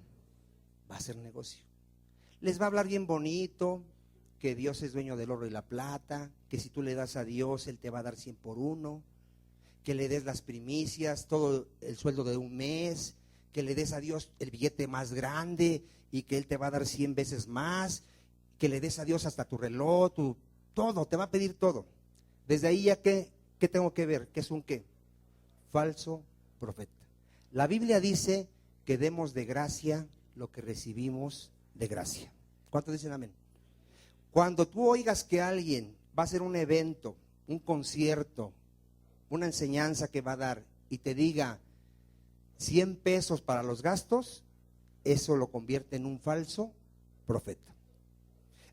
Va a hacer negocio. Les va a hablar bien bonito, que Dios es dueño del oro y la plata, que si tú le das a Dios, Él te va a dar 100 por 1, que le des las primicias, todo el sueldo de un mes, que le des a Dios el billete más grande y que Él te va a dar 100 veces más, que le des a Dios hasta tu reloj, todo, te va a pedir todo. Desde ahí ya, ¿qué tengo que ver? ¿Qué es un qué? Falso profeta. La Biblia dice que demos de gracia lo que recibimos de gracia. ¿Cuántos dicen amén? Cuando tú oigas que alguien va a hacer un evento, un concierto, una enseñanza que va a dar y te diga 100 pesos para los gastos, eso lo convierte en un falso profeta.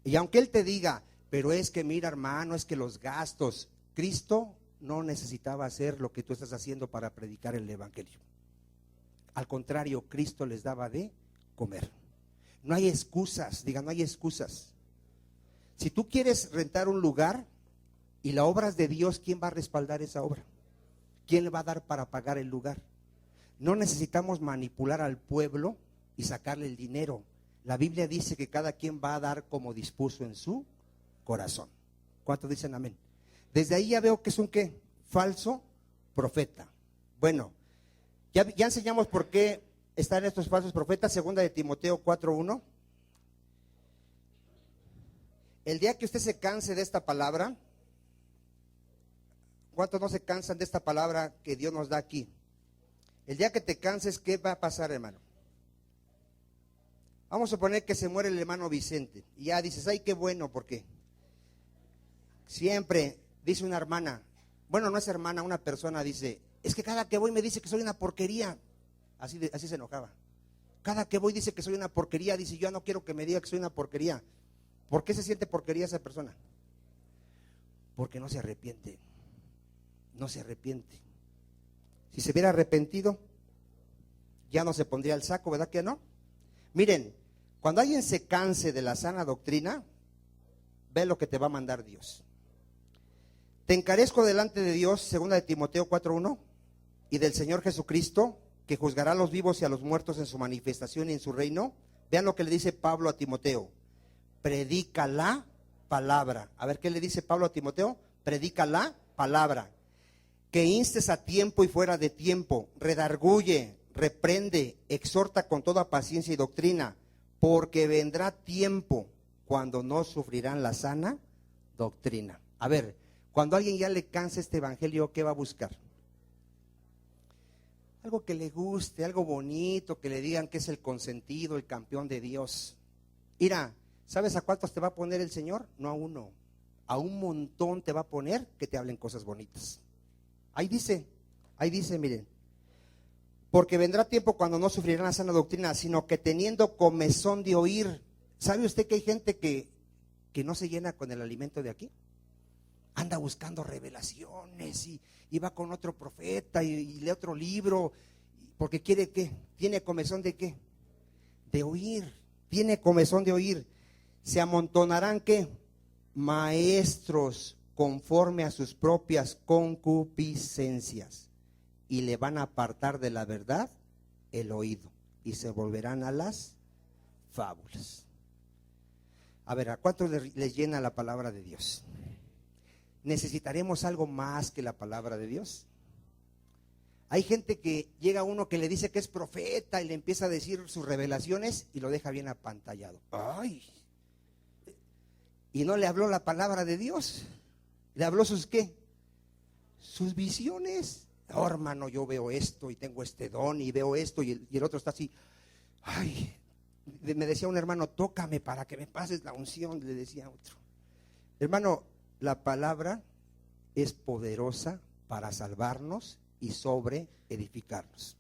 Y aunque él te diga, pero es que mira, hermano, es que los gastos, Cristo no necesitaba hacer lo que tú estás haciendo para predicar el evangelio. Al contrario, Cristo les daba de comer. No hay excusas, diga, no hay excusas. Si tú quieres rentar un lugar y la obra es de Dios, ¿quién va a respaldar esa obra? ¿Quién le va a dar para pagar el lugar? No necesitamos manipular al pueblo y sacarle el dinero. La Biblia dice que cada quien va a dar como dispuso en su corazón. ¿Cuántos dicen amén? Desde ahí ya veo que es un ¿qué? Falso profeta. Bueno, ya enseñamos por qué están estos falsos profetas. Segunda de Timoteo 4:1. El día que usted se canse de esta palabra, ¿cuántos no se cansan de esta palabra que Dios nos da aquí? El día que te canses, ¿qué va a pasar, hermano? Vamos a suponer que se muere el hermano Vicente y ya dices, ay, qué bueno, porque siempre dice una hermana, bueno, no es hermana, una persona dice, es que cada que voy me dice que soy una porquería. Así se enojaba. Cada que voy dice que soy una porquería, dice, yo no quiero que me diga que soy una porquería. ¿Por qué se siente porquería esa persona? Porque no se arrepiente. No se arrepiente. Si se hubiera arrepentido, ya no se pondría el saco, ¿verdad que no? Miren, cuando alguien se canse de la sana doctrina, ve lo que te va a mandar Dios. Te encarezco delante de Dios, segunda de Timoteo 4:1, y del Señor Jesucristo, que juzgará a los vivos y a los muertos en su manifestación y en su reino. Vean lo que le dice Pablo a Timoteo. Predica la palabra. A ver, ¿qué le dice Pablo a Timoteo? Predica la palabra. Que instes a tiempo y fuera de tiempo, redarguye, reprende, exhorta con toda paciencia y doctrina, porque vendrá tiempo cuando no sufrirán la sana doctrina. A ver, cuando a alguien ya le canse este evangelio, ¿qué va a buscar? Algo que le guste, algo bonito, que le digan que es el consentido, el campeón de Dios. Mira, ¿sabes a cuántos te va a poner el Señor? No a uno, a un montón te va a poner que te hablen cosas bonitas. Ahí dice, miren. Porque vendrá tiempo cuando no sufrirán la sana doctrina, sino que teniendo comezón de oír. ¿Sabe usted que hay gente que no se llena con el alimento de aquí? Anda buscando revelaciones y va con otro profeta y lee otro libro, porque quiere ¿qué? ¿Tiene comezón de qué? De oír, tiene comezón de oír. Se amontonarán ¿qué? Maestros conforme a sus propias concupiscencias, y le van a apartar de la verdad el oído, y se volverán a las fábulas. A ver, ¿a cuántos les llena la palabra de Dios? ¿Necesitaremos algo más que la palabra de Dios? Hay gente que llega a uno que le dice que es profeta y le empieza a decir sus revelaciones y lo deja bien apantallado. ¡Ay! Y no le habló la palabra de Dios. ¿Le habló sus qué? Sus visiones. Oh, hermano, yo veo esto y tengo este don y veo esto y el otro está así. Ay, me decía un hermano, tócame para que me pases la unción, le decía otro. Hermano, la palabra es poderosa para salvarnos y sobre edificarnos.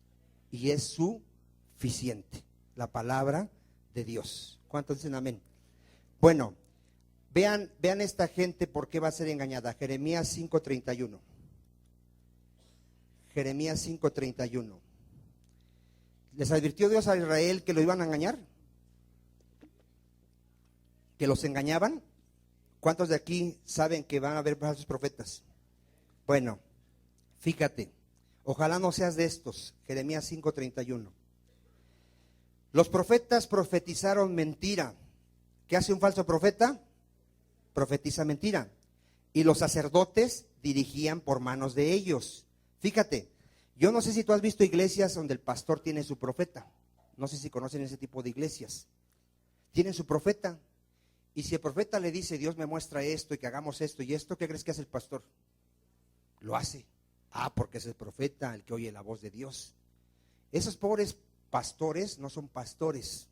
Y es suficiente, la palabra de Dios. ¿Cuántos dicen amén? Bueno, vean esta gente por qué va a ser engañada. Jeremías 5:31. Jeremías 5:31. ¿Les advirtió Dios a Israel que lo iban a engañar? ¿Que los engañaban? ¿Cuántos de aquí saben que van a haber falsos profetas? Bueno, fíjate, ojalá no seas de estos. Jeremías 5:31. Los profetas profetizaron mentira. ¿Qué hace un falso profeta? Profetiza mentira. Y los sacerdotes dirigían por manos de ellos. Fíjate, yo no sé si tú has visto iglesias donde el pastor tiene su profeta. No sé si conocen ese tipo de iglesias. Tienen su profeta. Y si el profeta le dice, Dios me muestra esto y que hagamos esto y esto, ¿qué crees que hace el pastor? Lo hace. Porque es el profeta el que oye la voz de Dios. Esos pobres pastores no son pastores.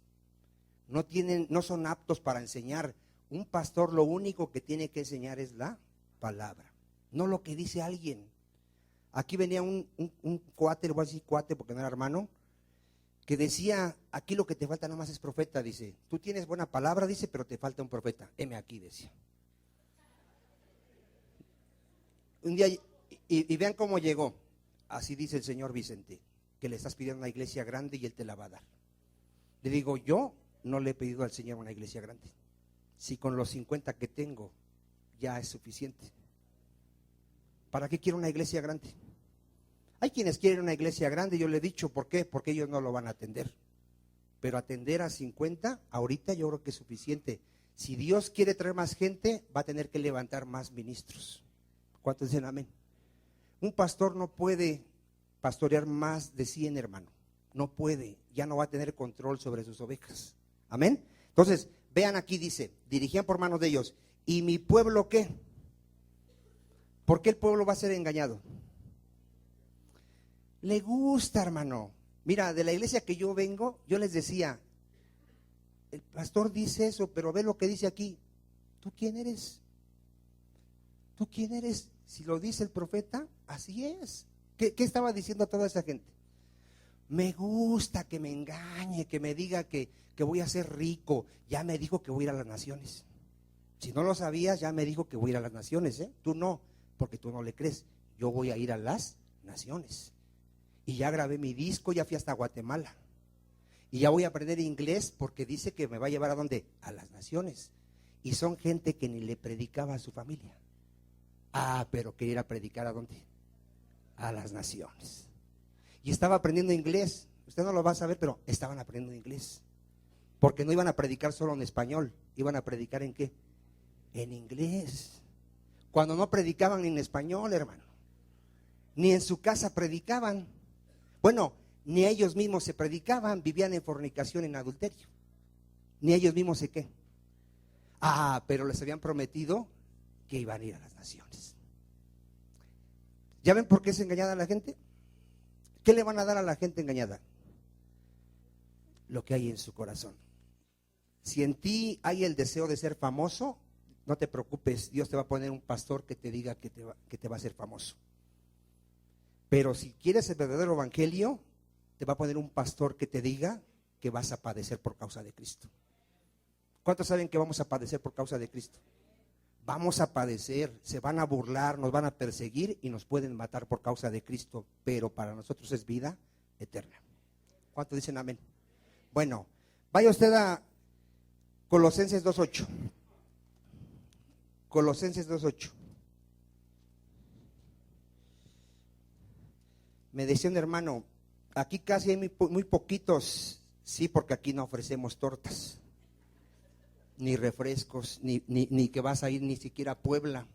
No son aptos para enseñar. Un pastor lo único que tiene que enseñar es la palabra, no lo que dice alguien. Aquí venía un cuate, le voy a decir cuate porque no era hermano, que decía, aquí lo que te falta nada más es profeta, dice. Tú tienes buena palabra, dice, pero te falta un profeta. Heme aquí, decía. Un día, y vean cómo llegó. Así dice el señor Vicente, que le estás pidiendo una iglesia grande y él te la va a dar. Le digo, yo no le he pedido al Señor una iglesia grande. Si con los 50 que tengo ya es suficiente. ¿Para qué quiero una iglesia grande? Hay quienes quieren una iglesia grande, yo le he dicho, ¿por qué? Porque ellos no lo van a atender. Pero atender a 50, ahorita yo creo que es suficiente. Si Dios quiere traer más gente, va a tener que levantar más ministros. ¿Cuántos dicen amén? Un pastor no puede pastorear más de 100, hermano. No puede, ya no va a tener control sobre sus ovejas. Amén. Entonces, vean aquí dice, dirigían por manos de ellos. ¿Y mi pueblo qué? ¿Por qué el pueblo va a ser engañado? Le gusta, hermano. Mira, de la iglesia que yo vengo, yo les decía, el pastor dice eso, pero ve lo que dice aquí. ¿Tú quién eres? ¿Tú quién eres? Si lo dice el profeta, así es. ¿Qué estaba diciendo a toda esa gente? Me gusta que me engañe, que me diga que voy a ser rico. Ya me dijo que voy a ir a las naciones. Si no lo sabías, ya me dijo que voy a ir a las naciones, ¿eh? Tú no, porque tú no le crees. Yo voy a ir a las naciones. Y ya grabé mi disco, ya fui hasta Guatemala. Y ya voy a aprender inglés porque dice que me va a llevar ¿a dónde? A las naciones. Y son gente que ni le predicaba a su familia. Pero quería ir a predicar ¿a dónde? A las naciones. Y estaba aprendiendo inglés. Usted no lo va a saber, pero estaban aprendiendo inglés. Porque no iban a predicar solo en español. Iban a predicar ¿en qué? En inglés. Cuando no predicaban ni en español, hermano. Ni en su casa predicaban. Bueno, ni ellos mismos se predicaban. Vivían en fornicación, en adulterio. Ni ellos mismos se qué. Pero les habían prometido que iban a ir a las naciones. ¿Ya ven por qué es engañada la gente? ¿Qué le van a dar a la gente engañada? Lo que hay en su corazón. Si en ti hay el deseo de ser famoso, no te preocupes, Dios te va a poner un pastor que te diga que te va a hacer famoso. Pero si quieres el verdadero evangelio, te va a poner un pastor que te diga que vas a padecer por causa de Cristo. ¿Cuántos saben que vamos a padecer por causa de Cristo? Vamos a padecer, se van a burlar, nos van a perseguir y nos pueden matar por causa de Cristo, pero para nosotros es vida eterna. ¿Cuántos dicen amén? Bueno, vaya usted a Colosenses 2:8. Colosenses 2:8. Me decía un hermano, aquí casi hay muy poquitos, sí, porque aquí no ofrecemos tortas, ni refrescos, ni que vas a ir ni siquiera a Puebla.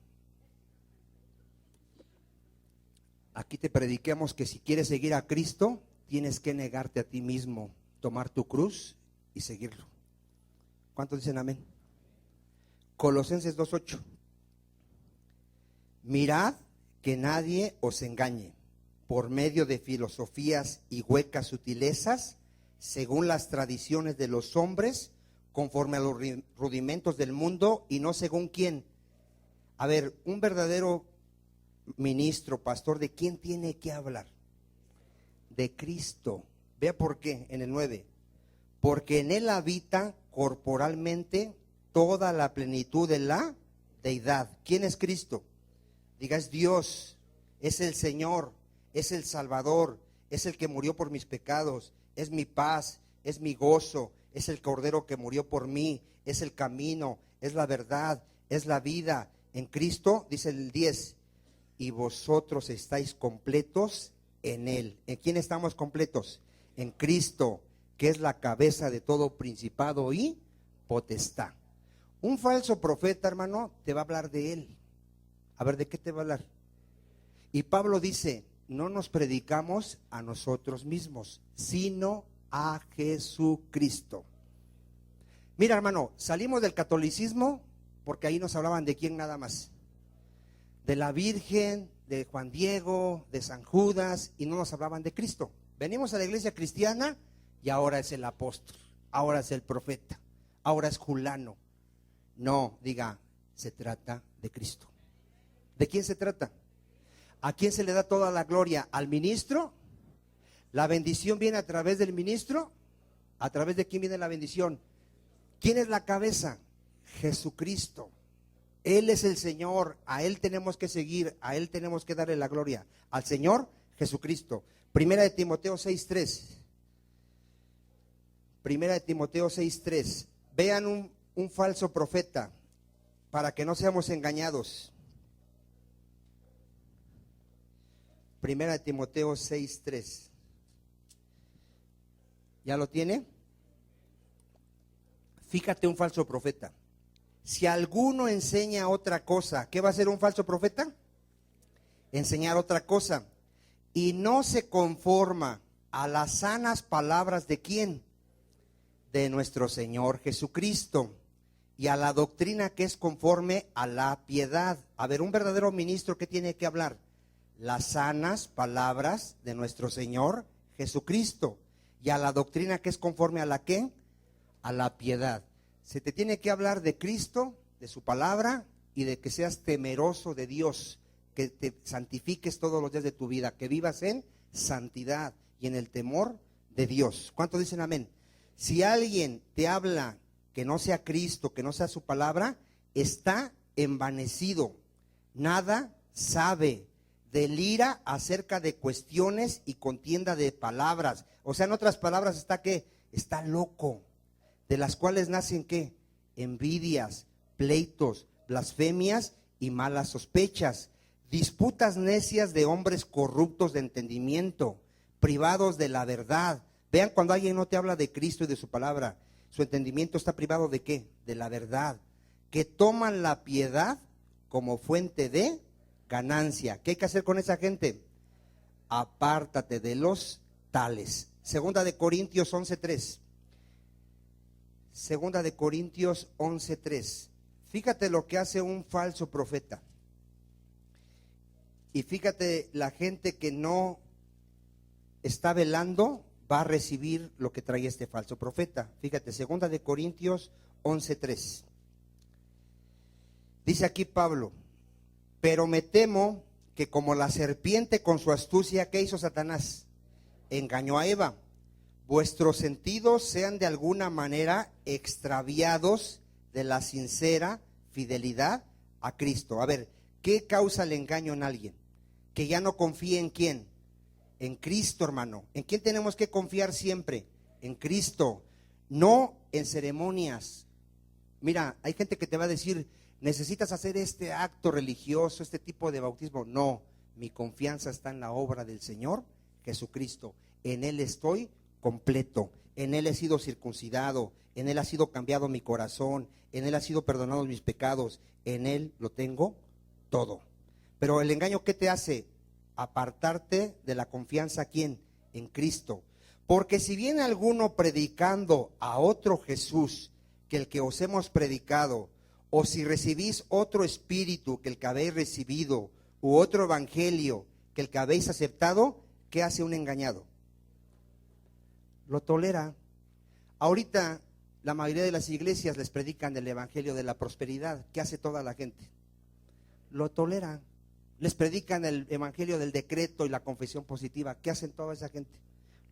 Aquí te prediquemos que si quieres seguir a Cristo, tienes que negarte a ti mismo, tomar tu cruz y seguirlo. ¿Cuántos dicen amén? Colosenses 2:8. Mirad que nadie os engañe por medio de filosofías y huecas sutilezas, según las tradiciones de los hombres, conforme a los rudimentos del mundo y no según quién. A ver, un verdadero ministro, pastor, ¿de quién tiene que hablar? De Cristo. Vea por qué en el 9. Porque en él habita corporalmente toda la plenitud de la deidad. ¿Quién es Cristo? Diga, es Dios, es el Señor, es el Salvador, es el que murió por mis pecados, es mi paz, es mi gozo, es el Cordero que murió por mí, es el camino, es la verdad, es la vida. En Cristo, dice el 10, y vosotros estáis completos en Él. ¿En quién estamos completos? En Cristo, que es la cabeza de todo principado y potestad. Un falso profeta, hermano, te va a hablar de Él. A ver, ¿de qué te va a hablar? Y Pablo dice, no nos predicamos a nosotros mismos, sino a Jesucristo. Mira, hermano, salimos del catolicismo porque ahí nos hablaban de quién nada más. De la Virgen, de Juan Diego, de San Judas, y no nos hablaban de Cristo. Venimos a la iglesia cristiana y ahora es el apóstol, ahora es el profeta, ahora es Julano. No, diga, se trata de Cristo. ¿De quién se trata? ¿A quién se le da toda la gloria? ¿Al ministro? ¿La bendición viene a través del ministro? ¿A través de quién viene la bendición? ¿Quién es la cabeza? Jesucristo. Él es el Señor, a Él tenemos que seguir, a Él tenemos que darle la gloria. Al Señor Jesucristo. Primera de Timoteo 6:3. Primera de Timoteo 6:3. Vean un falso profeta para que no seamos engañados. Primera de Timoteo 6:3. ¿Ya lo tiene? Fíjate, un falso profeta. Si alguno enseña otra cosa, ¿qué va a hacer un falso profeta? Enseñar otra cosa. Y no se conforma a las sanas palabras de ¿quién? De nuestro Señor Jesucristo. Y a la doctrina que es conforme a la piedad. A ver, un verdadero ministro, ¿qué tiene que hablar? Las sanas palabras de nuestro Señor Jesucristo. Y a la doctrina que es conforme a la ¿qué? A la piedad. Se te tiene que hablar de Cristo, de su palabra y de que seas temeroso de Dios, que te santifiques todos los días de tu vida, que vivas en santidad y en el temor de Dios. ¿Cuántos dicen amén? Si alguien te habla que no sea Cristo, que no sea su palabra, está envanecido, nada sabe, delira acerca de cuestiones y contienda de palabras. O sea, en otras palabras, está ¿qué? Está loco. De las cuales nacen ¿qué? Envidias, pleitos, blasfemias y malas sospechas, disputas necias de hombres corruptos de entendimiento, privados de la verdad. Vean, cuando alguien no te habla de Cristo y de su palabra, su entendimiento está privado de ¿qué? De la verdad, que toman la piedad como fuente de ganancia. ¿Qué hay que hacer con esa gente? Apártate de los tales. Segunda de Corintios 11:3. Segunda de Corintios 11:3. Fíjate lo que hace un falso profeta. Y fíjate la gente que no está velando va a recibir lo que trae este falso profeta. Fíjate, 2 de Corintios 11:3. Dice aquí Pablo: pero me temo que como la serpiente con su astucia, ¿qué hizo Satanás? Engañó a Eva. Vuestros sentidos sean de alguna manera extraviados de la sincera fidelidad a Cristo. A ver, ¿qué causa el engaño en alguien? Que ya no confíe en quién. En Cristo, hermano. ¿En quién tenemos que confiar siempre? En Cristo, no en ceremonias. Mira, hay gente que te va a decir: necesitas hacer este acto religioso, este tipo de bautismo. No, mi confianza está en la obra del Señor Jesucristo. En Él estoy completo, en Él he sido circuncidado, en Él ha sido cambiado mi corazón, en Él ha sido perdonados mis pecados, en Él lo tengo todo. Pero el engaño, ¿qué te hace? Apartarte de la confianza, ¿a quién? En Cristo. Porque si viene alguno predicando a otro Jesús que el que os hemos predicado, o si recibís otro espíritu que el que habéis recibido, u otro evangelio que el que habéis aceptado, ¿qué hace un engañado? Lo tolera. Ahorita la mayoría de las iglesias les predican el evangelio de la prosperidad. ¿Qué hace toda la gente? Lo tolera. Les predican el evangelio del decreto y la confesión positiva. ¿Qué hacen toda esa gente?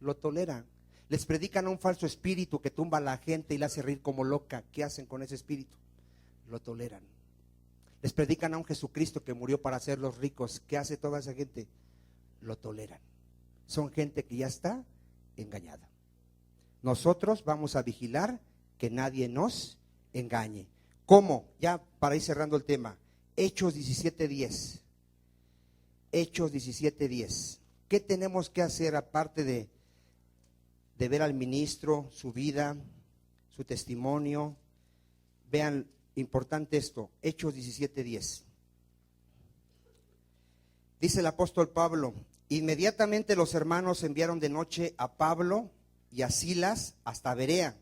Lo toleran. Les predican a un falso espíritu que tumba a la gente y la hace reír como loca. ¿Qué hacen con ese espíritu? Lo toleran. Les predican a un Jesucristo que murió para hacerlos ricos. ¿Qué hace toda esa gente? Lo toleran. Son gente que ya está engañada. Nosotros vamos a vigilar que nadie nos engañe. ¿Cómo? Ya para ir cerrando el tema. Hechos 17:10. Hechos 17:10. ¿Qué tenemos que hacer aparte de ver al ministro, su vida, su testimonio? Vean, importante esto. Hechos 17:10. Dice el apóstol Pablo: inmediatamente los hermanos enviaron de noche a Pablo y a Silas hasta Berea.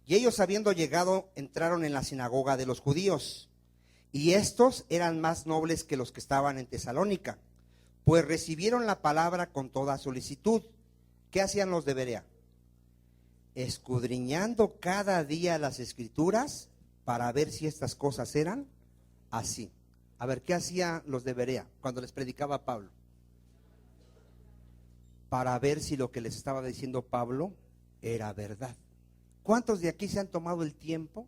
Y ellos, habiendo llegado, entraron en la sinagoga de los judíos. Y estos eran más nobles que los que estaban en Tesalónica, pues recibieron la palabra con toda solicitud. ¿Qué hacían los de Berea? Escudriñando cada día las escrituras para ver si estas cosas eran así. A ver, ¿qué hacían los de Berea cuando les predicaba Pablo? Para ver si lo que les estaba diciendo Pablo era verdad. ¿Cuántos de aquí se han tomado el tiempo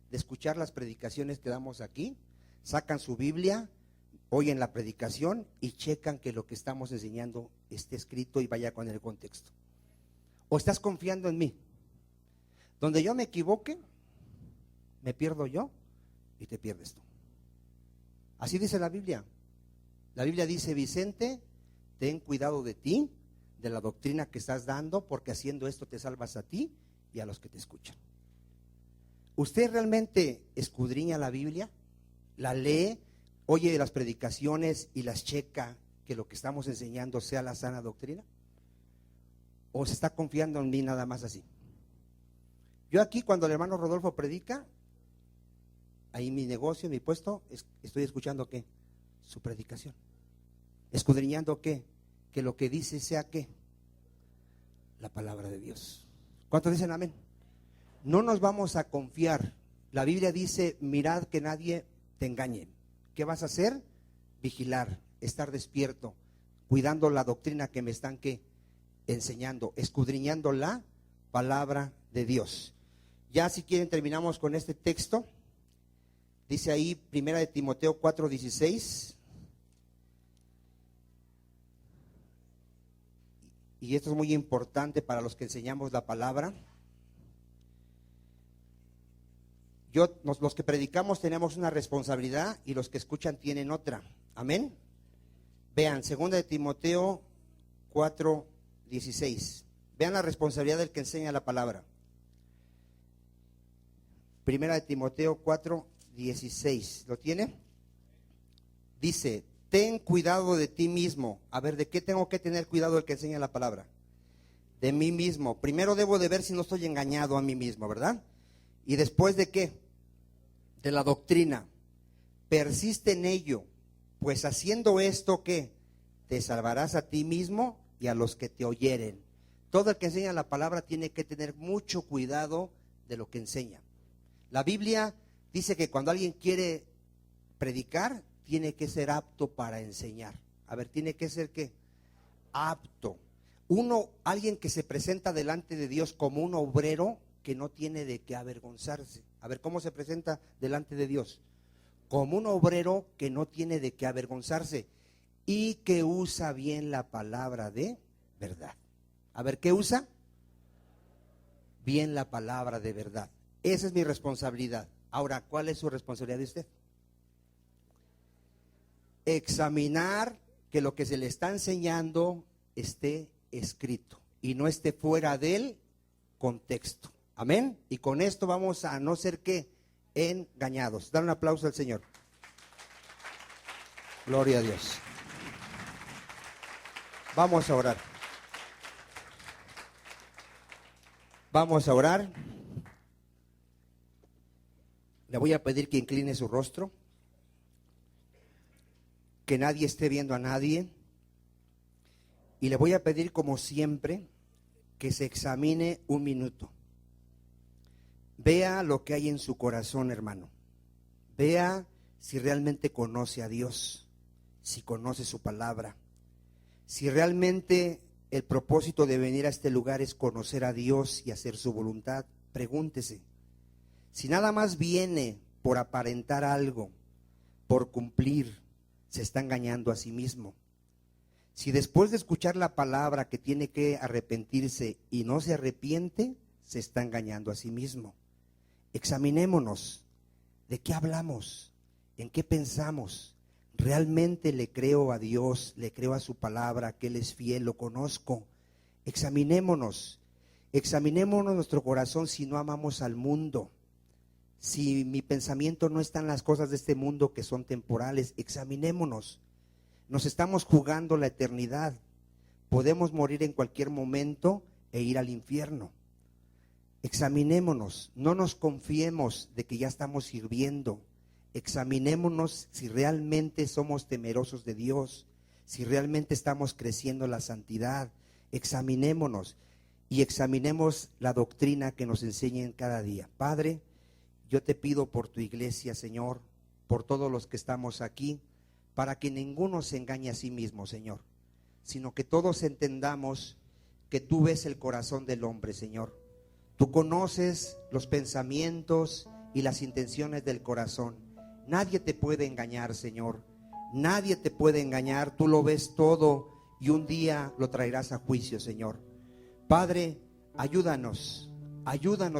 de escuchar las predicaciones que damos aquí? Sacan su Biblia, oyen la predicación y checan que lo que estamos enseñando esté escrito y vaya con el contexto. ¿O estás confiando en mí? Donde yo me equivoque, me pierdo yo y te pierdes tú. Así dice la Biblia. La Biblia dice: Vicente, ten cuidado de ti, de la doctrina que estás dando, porque haciendo esto te salvas a ti y a los que te escuchan. ¿Usted realmente escudriña la Biblia? ¿La lee? ¿Oye las predicaciones y las checa que lo que estamos enseñando sea la sana doctrina? ¿O se está confiando en mí nada más así? Yo aquí, cuando el hermano Rodolfo predica, ahí en mi negocio, en mi puesto, estoy escuchando ¿qué? Su predicación. Escudriñando ¿qué? Que lo que dice sea ¿qué? La palabra de Dios. ¿Cuántos dicen amén? No nos vamos a confiar. La Biblia dice: mirad que nadie te engañe. ¿Qué vas a hacer? Vigilar, estar despierto, cuidando la doctrina que me están ¿qué? Enseñando, escudriñando la palabra de Dios. Ya, si quieren, terminamos con este texto. Dice ahí 1 de Timoteo 4:16. Y esto es muy importante para los que enseñamos la palabra. Los que predicamos tenemos una responsabilidad y los que escuchan tienen otra. Amén. Vean, 2 de Timoteo 4:16. Vean la responsabilidad del que enseña la palabra. 1 de Timoteo 4:16. ¿Lo tiene? Dice: ten cuidado de ti mismo. A ver, ¿de qué tengo que tener cuidado el que enseña la palabra? De mí mismo. Primero debo de ver si no estoy engañado a mí mismo, ¿verdad? Y después, ¿de qué? De la doctrina. Persiste en ello, pues haciendo esto, ¿qué? Te salvarás a ti mismo y a los que te oyeren. Todo el que enseña la palabra tiene que tener mucho cuidado de lo que enseña. La Biblia dice que cuando alguien quiere predicar, tiene que ser apto para enseñar. A ver, tiene que ser ¿qué? Apto. Alguien que se presenta delante de Dios como un obrero que no tiene de qué avergonzarse. A ver, ¿cómo se presenta delante de Dios? Como un obrero que no tiene de qué avergonzarse y que usa bien la palabra de verdad. A ver, ¿qué usa? Bien la palabra de verdad. Esa es mi responsabilidad. Ahora, ¿cuál es su responsabilidad de usted? Examinar que lo que se le está enseñando esté escrito y no esté fuera del contexto. Amén. Y con esto vamos a no ser que engañados. Dar un aplauso al Señor. Gloria a Dios. Vamos a orar. Vamos a orar. Le voy a pedir que incline su rostro. Que nadie esté viendo a nadie. Y le voy a pedir, como siempre, que se examine un minuto. Vea lo que hay en su corazón, hermano. Vea si realmente conoce a Dios, si conoce su palabra. Si realmente el propósito de venir a este lugar es conocer a Dios y hacer su voluntad, pregúntese. Si nada más viene por aparentar algo, por cumplir, se está engañando a sí mismo. Si después de escuchar la palabra que tiene que arrepentirse y no se arrepiente, se está engañando a sí mismo. Examinémonos. ¿De qué hablamos? ¿En qué pensamos? ¿Realmente le creo a Dios? ¿Le creo a su palabra, que Él es fiel? ¿Lo conozco? Examinémonos. Examinémonos nuestro corazón si no amamos al mundo. Si mi pensamiento no está en las cosas de este mundo que son temporales, examinémonos. Nos estamos jugando la eternidad. Podemos morir en cualquier momento e ir al infierno. Examinémonos, no nos confiemos de que ya estamos sirviendo. Examinémonos si realmente somos temerosos de Dios, si realmente estamos creciendo en la santidad. Examinémonos y examinemos la doctrina que nos enseñen cada día. Padre, yo te pido por tu iglesia, Señor, por todos los que estamos aquí, para que ninguno se engañe a sí mismo, Señor, sino que todos entendamos que tú ves el corazón del hombre, Señor. Tú conoces los pensamientos y las intenciones del corazón. Nadie te puede engañar, Señor. Nadie te puede engañar. Tú lo ves todo y un día lo traerás a juicio, Señor. Padre, ayúdanos,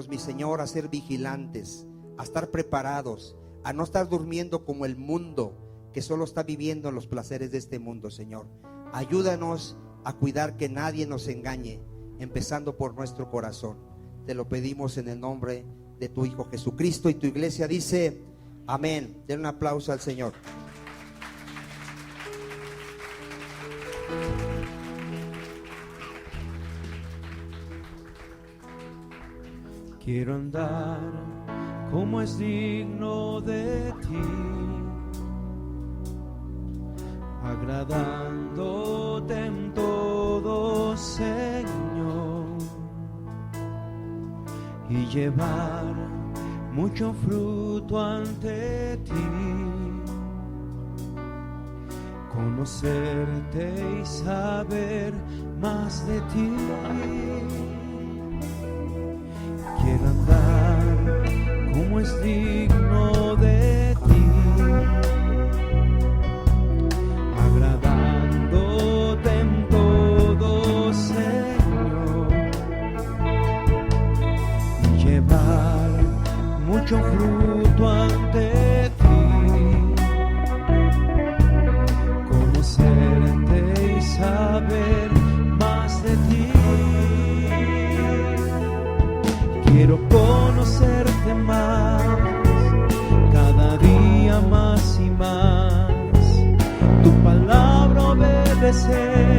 mi Señor, a ser vigilantes, a estar preparados, a no estar durmiendo como el mundo, que solo está viviendo los placeres de este mundo, Señor. Ayúdanos a cuidar que nadie nos engañe, empezando por nuestro corazón. Te lo pedimos en el nombre de tu Hijo Jesucristo, y tu iglesia dice amén. Den un aplauso al Señor. Quiero andar como es digno de ti, agradándote en todo, Señor, y llevar mucho fruto ante ti, conocerte y saber más de ti. Quiero andar como es digno de ti, agradándote en todo, Señor, y llevar mucho fruto ante ti, conocerte y saber más de ti. Quiero conocerte más, cada día más y más, tu palabra obedecer